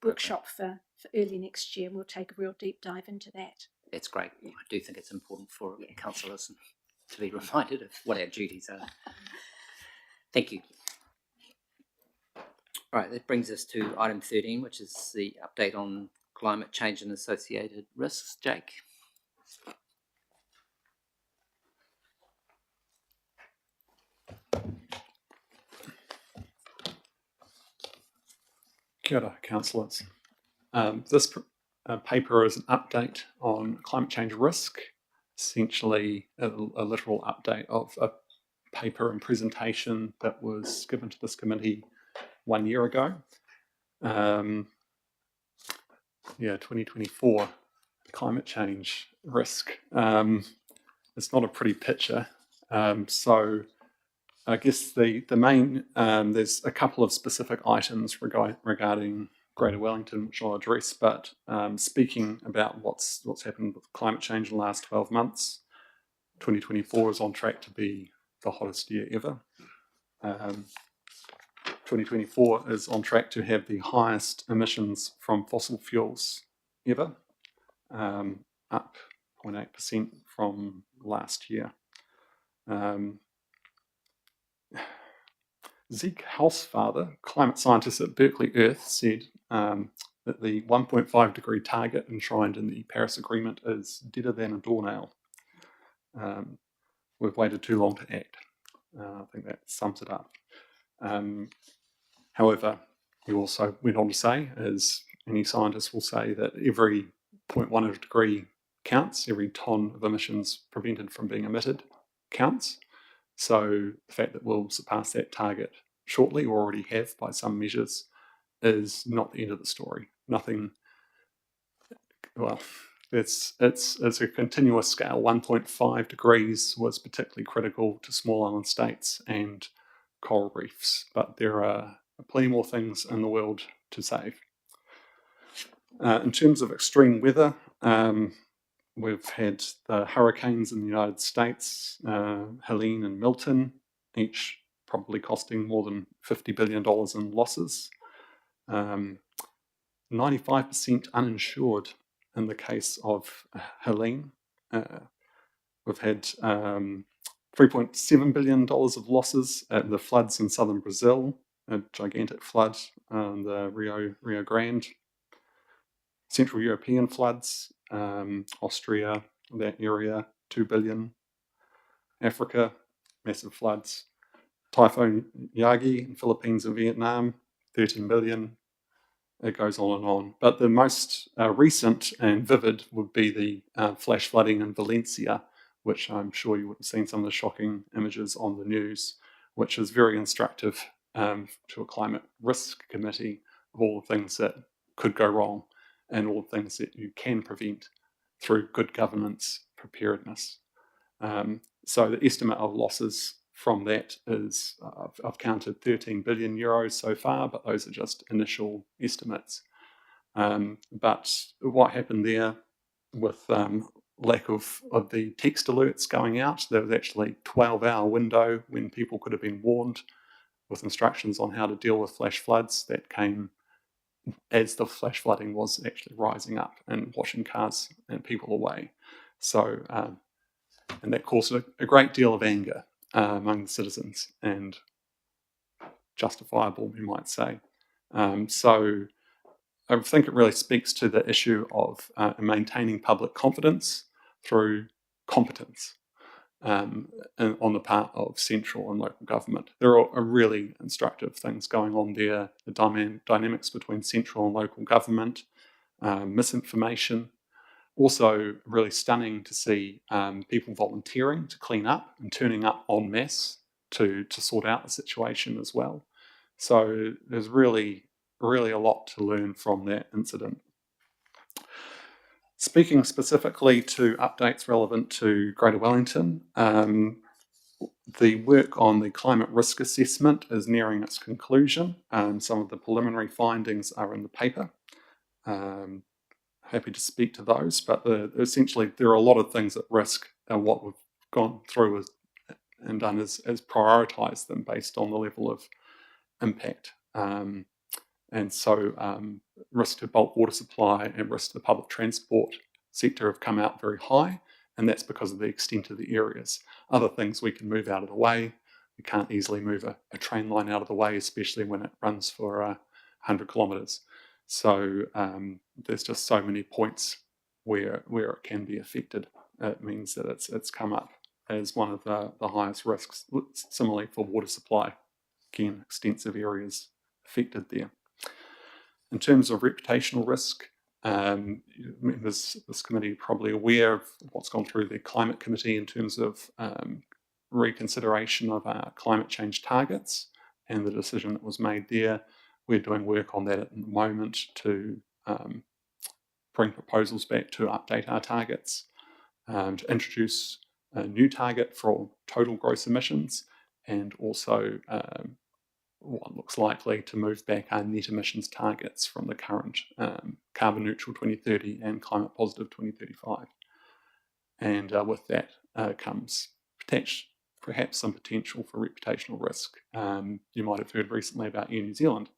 workshop for early next year, and we'll take a real deep dive into that. That's great. I do think it's important for councillors to be reminded of what our duties are. Thank you. All right, that brings us to item 13, which is the update on climate change and associated risks. Jake. Kia ora, councillors. This paper is an update on climate change risk, essentially a literal update of a paper and presentation that was given to this committee 1 year ago. 2024 climate change risk. It's not a pretty picture. So I guess the main, there's a couple of specific items regarding Greater Wellington, which I'll address, but speaking about what's happened with climate change in the last 12 months, 2024 is on track to be the hottest year ever. 2024 is on track to have the highest emissions from fossil fuels ever, up 0.8% from last year. Zeke Hausfather, climate scientist at Berkeley Earth, said that the 1.5 degree target enshrined in the Paris Agreement is deader than a doornail. We've waited too long to act. I think that sums it up. However, he also went on to say, as any scientist will say, that every 0.1 degree counts, every tonne of emissions prevented from being emitted counts. So the fact that we'll surpass that target shortly, or already have by some measures, is not the end of the story. Nothing, well, it's a continuous scale. 1.5 degrees was particularly critical to small island states and coral reefs, but there are plenty more things in the world to save. In terms of extreme weather, we've had the hurricanes in the United States, Helene and Milton, each probably costing more than $50 billion in losses. 95% uninsured in the case of Helene. We've had $3.7 billion of losses at the floods in southern Brazil, a gigantic flood in the Rio Grande. Central European floods, Austria, that area, 2 billion. Africa, massive floods. Typhoon Yagi in Philippines and Vietnam, 13 billion. It goes on and on. But the most recent and vivid would be the flash flooding in Valencia, which I'm sure you would have seen some of the shocking images on the news, which is very instructive to a climate risk committee of all the things that could go wrong and all the things that you can prevent through good governance preparedness. So the estimate of losses from that is, I've counted 13 billion euros so far, but those are just initial estimates. But what happened there with lack of the text alerts going out, there was actually a 12-hour window when people could have been warned with instructions on how to deal with flash floods that came as the flash flooding was actually rising up and washing cars and people away. So, and that caused a great deal of anger among the citizens, and justifiable, we might say. So I think it really speaks to the issue of maintaining public confidence through competence on the part of central and local government. There are really instructive things going on there, the dynamics between central and local government, misinformation. Also really stunning to see people volunteering to clean up and turning up en masse to sort out the situation as well. So there's really a lot to learn from that incident. Speaking specifically to updates relevant to Greater Wellington, the work on the climate risk assessment is nearing its conclusion. Some of the preliminary findings are in the paper. Happy to speak to those, but essentially there are a lot of things at risk, and what we've gone through and done is prioritise them based on the level of impact. And so risk to bulk water supply and risk to the public transport sector have come out very high, and that's because of the extent of the areas. Other things we can move out of the way. We can't easily move a train line out of the way, especially when it runs for 100 kilometres. So there's just so many points where it can be affected. It means that it's come up as one of the highest risks. Similarly for water supply, again, extensive areas affected there. In terms of reputational risk, members of this committee are probably aware of what's gone through the Climate Committee in terms of reconsideration of our climate change targets and the decision that was made there. We're doing work on that at the moment to bring proposals back to update our targets, to introduce a new target for total gross emissions, and also what looks likely to move back our net emissions targets from the current carbon neutral 2030 and climate positive 2035. And with that comes perhaps some potential for reputational risk. You might have heard recently about Air New Zealand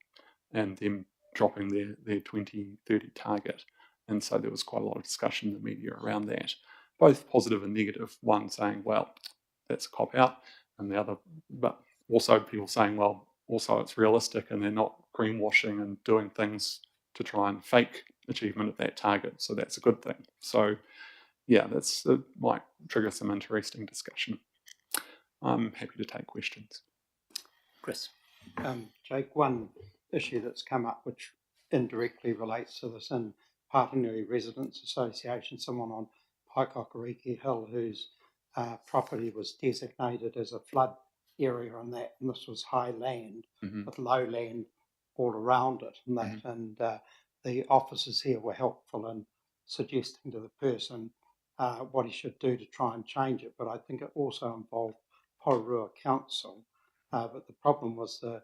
and them dropping their 2030 target. And so there was quite a lot of discussion in the media around that, both positive and negative. One saying, well, that's a cop-out, and the other, but also people saying, well, also it's realistic and they're not greenwashing and doing things to try and fake achievement of that target, so that's a good thing. So yeah, it might trigger some interesting discussion. I'm happy to take questions. Chris. Jake, one issue that's come up which indirectly relates to this in Patanui Residents Association, someone on Paikokariki Hill whose property was designated as a flood area and this was high land with low land all around it and that, and the officers here were helpful in suggesting to the person what he should do to try and change it, but I think it also involved Pororua Council. But the problem was the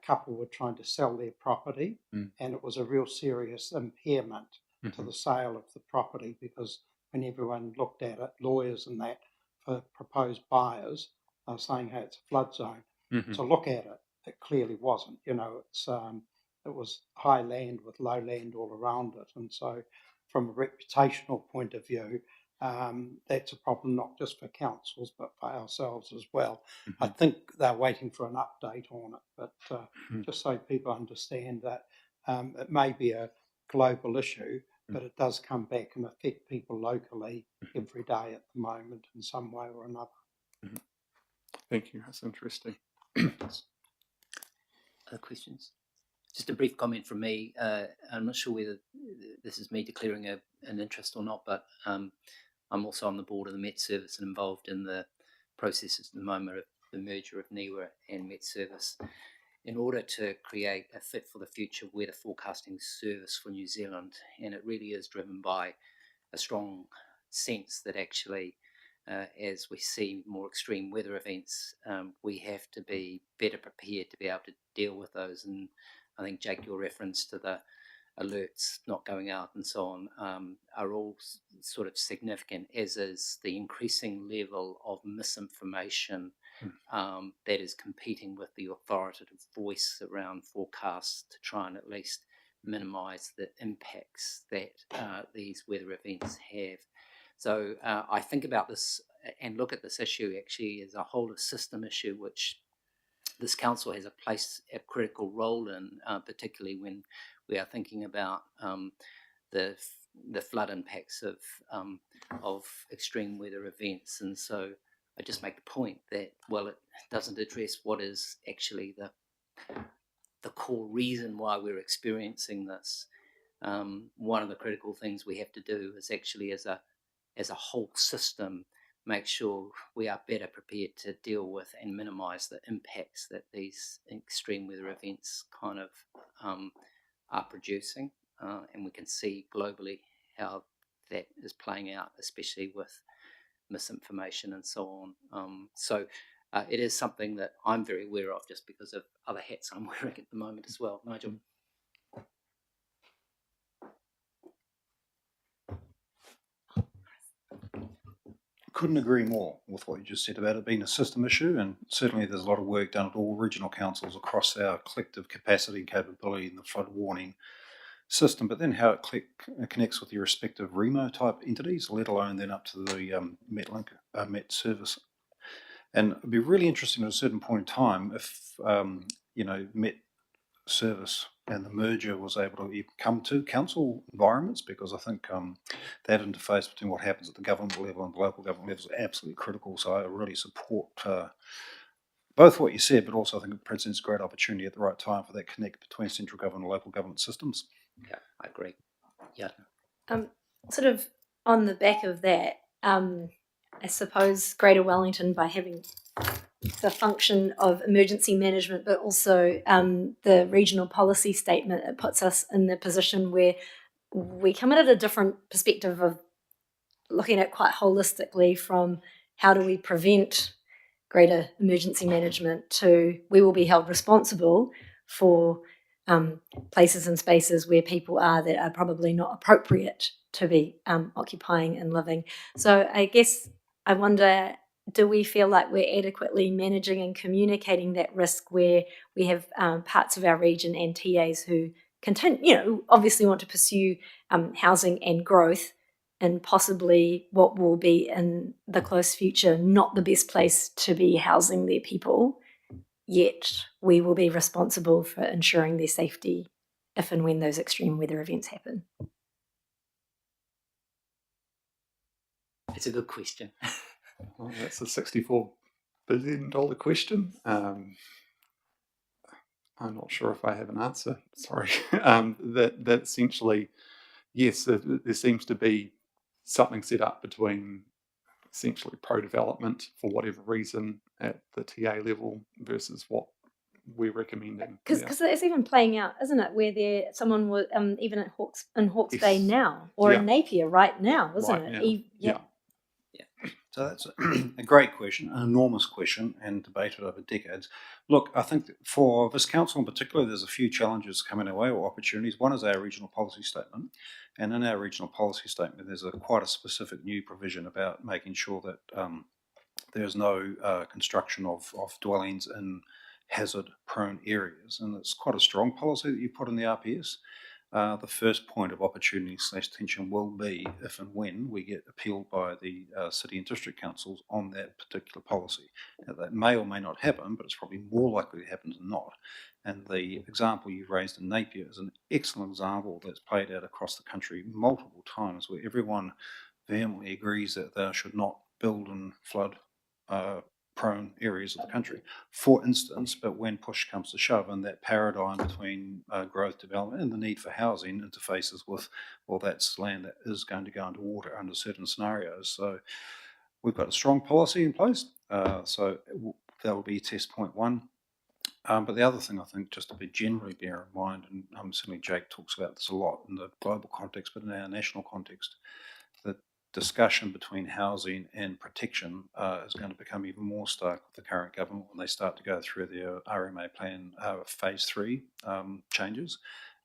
couple were trying to sell their property, and it was a real serious impairment to the sale of the property, because when everyone looked at it, lawyers and that for proposed buyers are saying, hey, it's a flood zone. To look at it, it clearly wasn't. You know, it was high land with low land all around it, and so from a reputational point of view, that's a problem not just for councils but for ourselves as well. I think they're waiting for an update on it, but just so people understand that it may be a global issue, but it does come back and affect people locally every day at the moment in some way or another. Thank you, that's interesting. Other questions? Just a brief comment from me. I'm not sure whether this is me declaring an interest or not, but I'm also on the board of the Met Service and involved in the processes at the moment of the merger of NIWA and Met Service in order to create a fit for the future weather forecasting service for New Zealand. And it really is driven by a strong sense that actually as we see more extreme weather events, we have to be better prepared to be able to deal with those. And I think, Jake, your reference to the alerts not going out and so on are all sort of significant, as is the increasing level of misinformation that is competing with the authoritative voice around forecasts to try and at least minimise the impacts that these weather events have. So I think about this and look at this issue actually as a whole of system issue, which this council has a critical role in, particularly when we are thinking about the flood impacts of extreme weather events. And so I just make the point that, well, it doesn't address what is actually the core reason why we're experiencing this. One of the critical things we have to do is actually, as a whole system, make sure we are better prepared to deal with and minimise the impacts that these extreme weather events kind of are producing. And we can see globally how that is playing out, especially with misinformation and so on. So it is something that I'm very aware of just because of other hats I'm wearing at the moment as well. Nigel? Couldn't agree more with what you just said about it being a system issue, and certainly there's a lot of work done at all regional councils across our collective capacity and capability in the flood warning system, but then how it connects with your respective REMO type entities, let alone then up to the Met service. And it'd be really interesting at a certain point in time if Met service and the merger was able to even come to council environments, because I think that interface between what happens at the government level and the local government level is absolutely critical. So I really support both what you said, but also I think it presents a great opportunity at the right time for that connect between central government and local government systems. Yeah, I agree. Yeah. Sort of on the back of that, I suppose Greater Wellington, by having the function of emergency management, but also the regional policy statement, it puts us in the position where we come in at a different perspective of looking at quite holistically from how do we prevent greater emergency management to we will be held responsible for places and spaces where people are that are probably not appropriate to be occupying and living. So I guess I wonder, do we feel like we're adequately managing and communicating that risk where we have parts of our region and TAs who continue, obviously want to pursue housing and growth, and possibly what will be in the close future not the best place to be housing their people, yet we will be responsible for ensuring their safety if and when those extreme weather events happen? It's a good question. Well, that's a $64 billion question. I'm not sure if I have an answer. Sorry. That essentially, yes, there seems to be something set up between essentially pro-development for whatever reason at the TA level versus what we're recommending. Because it's even playing out, isn't it? Where someone was even at Hawke's Bay now, or in Napier right now, isn't it? Yeah. So that's a great question, an enormous question, and debated over decades. Look, I think for this council in particular, there's a few challenges coming our way, or opportunities. One is our regional policy statement, and in our regional policy statement, there's quite a specific new provision about making sure that there's no construction of dwellings in hazard-prone areas, and it's quite a strong policy that you put in the RPS. The first point of opportunity / tension will be if and when we get appealed by the city and district councils on that particular policy. Now, that may or may not happen, but it's probably more likely to happen than not. And the example you raised in Napier is an excellent example that's played out across the country multiple times, where everyone vehemently agrees that they should not build in flood prone areas of the country, for instance. But when push comes to shove, and that paradigm between growth, development, and the need for housing interfaces with, well, that's land that is going to go under water under certain scenarios. So we've got a strong policy in place. So that will be test point one. But the other thing I think just to be generally bear in mind, and certainly Jake talks about this a lot in the global context, but in our national context, that discussion between housing and protection is going to become even more stark with the current government when they start to go through their RMA plan phase 3 changes,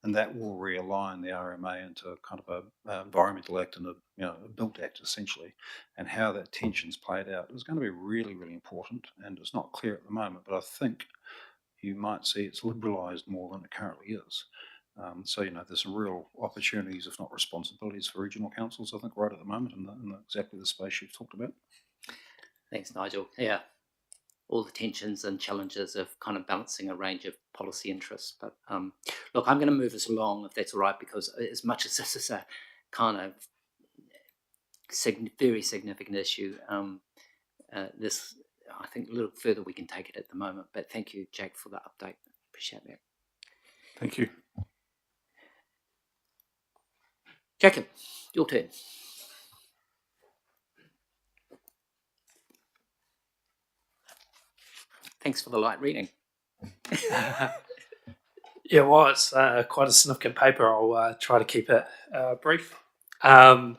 and that will realign the RMA into kind of a environmental act and a built act essentially, and how that tension's played out is going to be really, really important, and it's not clear at the moment, but I think you might see it's liberalised more than it currently is. So, there's some real opportunities, if not responsibilities, for regional councils, I think, right at the moment in exactly the space you've talked about. Thanks, Nigel. Yeah, all the tensions and challenges of kind of balancing a range of policy interests. But look, I'm going to move us along, if that's all right, because as much as this is a kind of very significant issue, this, I think, a little further we can take it at the moment. But thank you, Jake, for the update. Appreciate that. Thank you. Jacob, your turn. Thanks for the light reading. Yeah, well, it's quite a significant paper. I'll try to keep it brief. The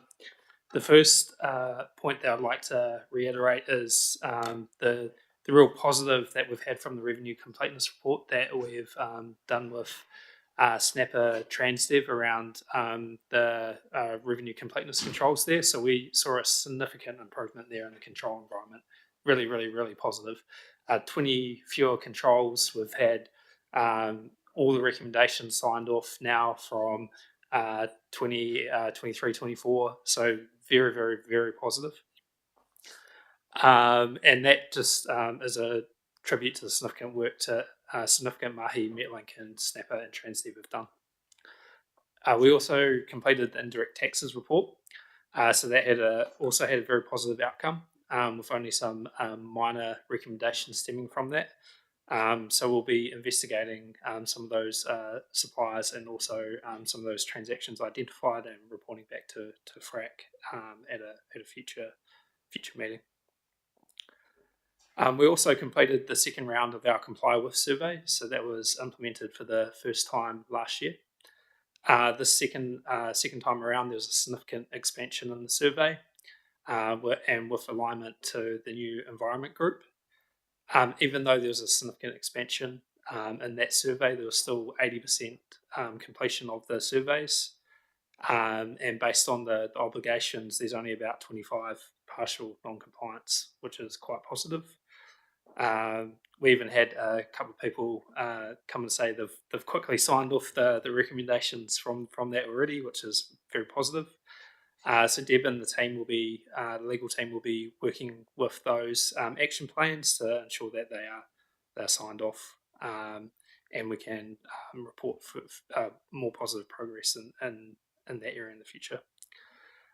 first point that I'd like to reiterate is the real positive that we've had from the revenue completeness report that we've done with Snapper Transdev around the revenue completeness controls there. So we saw a significant improvement there in the control environment. Really, really, really positive. 20 fewer controls. We've had all the recommendations signed off now from 23, 24. So very, very, very positive. And that just is a tribute to the significant work to significant mahi, Metlink, and Snapper and Transdev have done. We also completed the indirect taxes report. So that also had a very positive outcome with only some minor recommendations stemming from that. So we'll be investigating some of those suppliers and also some of those transactions identified and reporting back to FRAC at a future meeting. We also completed the second round of our Comply With survey, so that was implemented for the first time last year. The second time around, there was a significant expansion in the survey and with alignment to the new environment group. Even though there was a significant expansion in that survey, there was still 80% completion of the surveys. And based on the obligations, there's only about 25 partial non-compliance, which is quite positive. We even had a couple of people come and say they've quickly signed off the recommendations from that already, which is very positive. So Deb and the legal team will be working with those action plans to ensure that they're signed off, and we can report for more positive progress in that area in the future.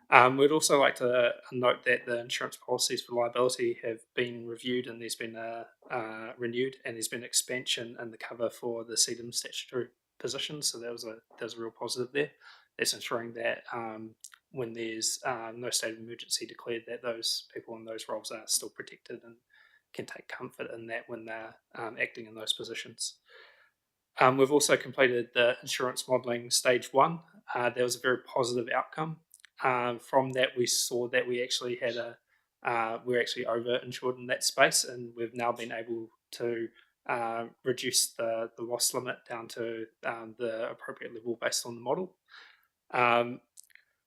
We'd also like to note that the insurance policies for liability have been reviewed, and there's been renewed, and there's been expansion in the cover for the CDM statutory positions. So that was a real positive there. That's ensuring that when there's no state of emergency declared, that those people in those roles are still protected and can take comfort in that when they're acting in those positions. We've also completed the insurance modelling stage 1. There was a very positive outcome. From that, we saw that we actually we're actually over-insured in that space, and we've now been able to reduce the loss limit down to the appropriate level based on the model.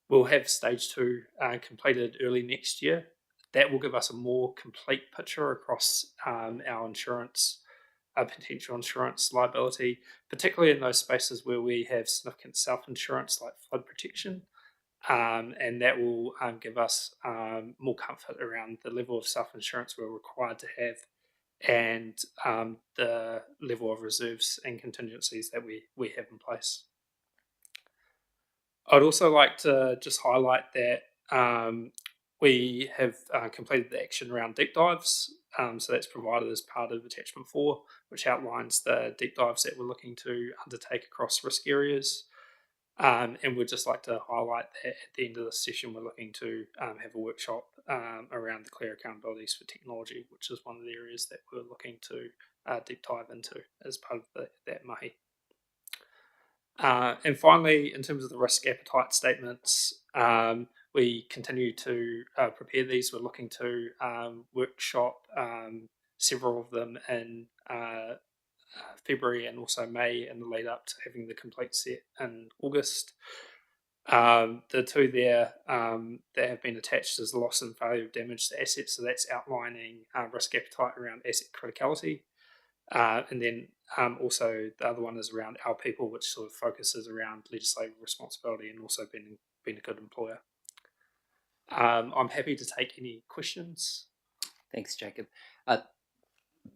We'll have stage 2 completed early next year. That will give us a more complete picture across our insurance, potential insurance liability, particularly in those spaces where we have significant self-insurance like flood protection. And that will give us more comfort around the level of self-insurance we're required to have and the level of reserves and contingencies that we have in place. I'd also like to just highlight that we have completed the action around deep dives. So that's provided as part of Attachment 4, which outlines the deep dives that we're looking to undertake across risk areas. And we'd just like to highlight that at the end of this session, we're looking to have a workshop around the clear accountabilities for technology, which is one of the areas that we're looking to deep dive into as part of that mahi. And finally, in terms of the risk appetite statements, we continue to prepare these. We're looking to workshop several of them in February and also May in the lead up to having the complete set in August. The two there that have been attached is loss and failure of damage to assets, so that's outlining risk appetite around asset criticality. And then also the other one is around our people, which sort of focuses around legislative responsibility and also being a good employer. I'm happy to take any questions. Thanks, Jacob.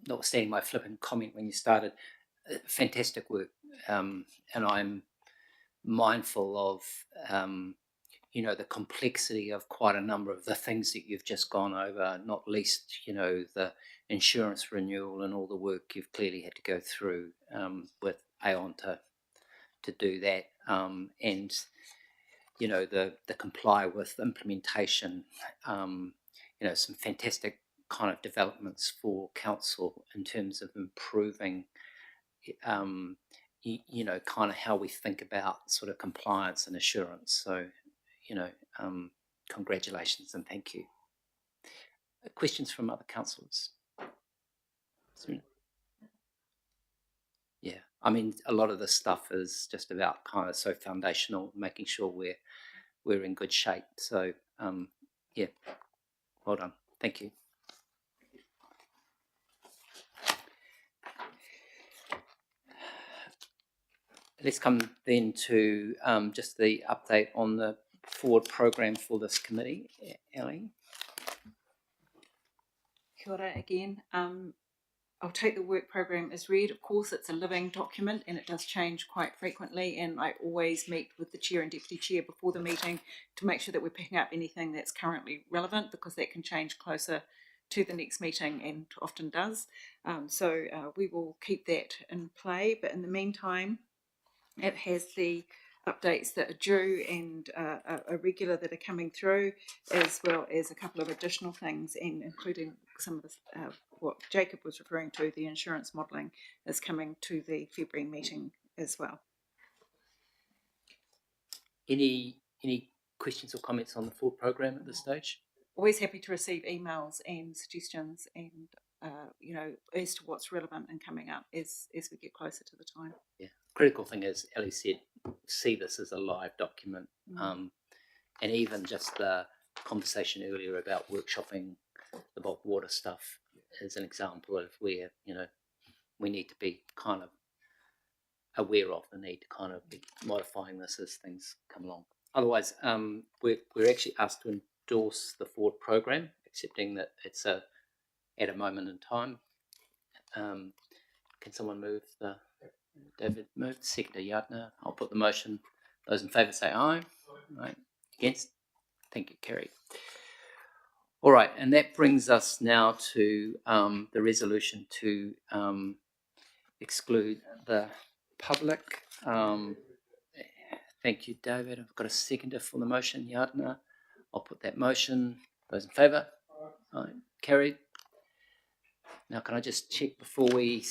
Notwithstanding my flippant comment when you started, fantastic work, and I'm mindful of the complexity of quite a number of the things that you've just gone over, not least the insurance renewal and all the work you've clearly had to go through with Aon to do that, and the comply with implementation, some fantastic kind of developments for council in terms of improving kind of how we think about sort of compliance and assurance. So congratulations and thank you. Questions from other councillors? Yeah, I mean, a lot of this stuff is just about kind of so foundational, making sure we're in good shape. So yeah, well done. Thank you. Let's come then to just the update on the forward program for this committee. Ellie? Kia ora again. I'll take the work program as read. Of course, it's a living document and it does change quite frequently, and I always meet with the chair and deputy chair before the meeting to make sure that we're picking up anything that's currently relevant, because that can change closer to the next meeting and often does. So we will keep that in play, but in the meantime, it has the updates that are due and a regular that are coming through, as well as a couple of additional things, and including some of the, what Jacob was referring to, the insurance modelling is coming to the February meeting as well. Any questions or comments on the full program at this stage? Always happy to receive emails and suggestions and as to what's relevant and coming up as we get closer to the time. Yeah, critical thing is, Ellie said, see this as a live document, and even just the conversation earlier about workshopping the bulk water stuff is an example of where we need to be kind of aware of the need to kind of be modifying this as things come along. Otherwise, we're actually asked to endorse the forward program, accepting that it's at a moment in time. Can someone move the? David moved, seconder Yardner. I'll put the motion. Those in favour say aye. Right. Against? Thank you, carried. All right, and that brings us now to the resolution to exclude the public. Thank you, David. I've got a seconder for the motion, Yardner. I'll put that motion. Those in favour? Aye. Carried. Now, can I just check before we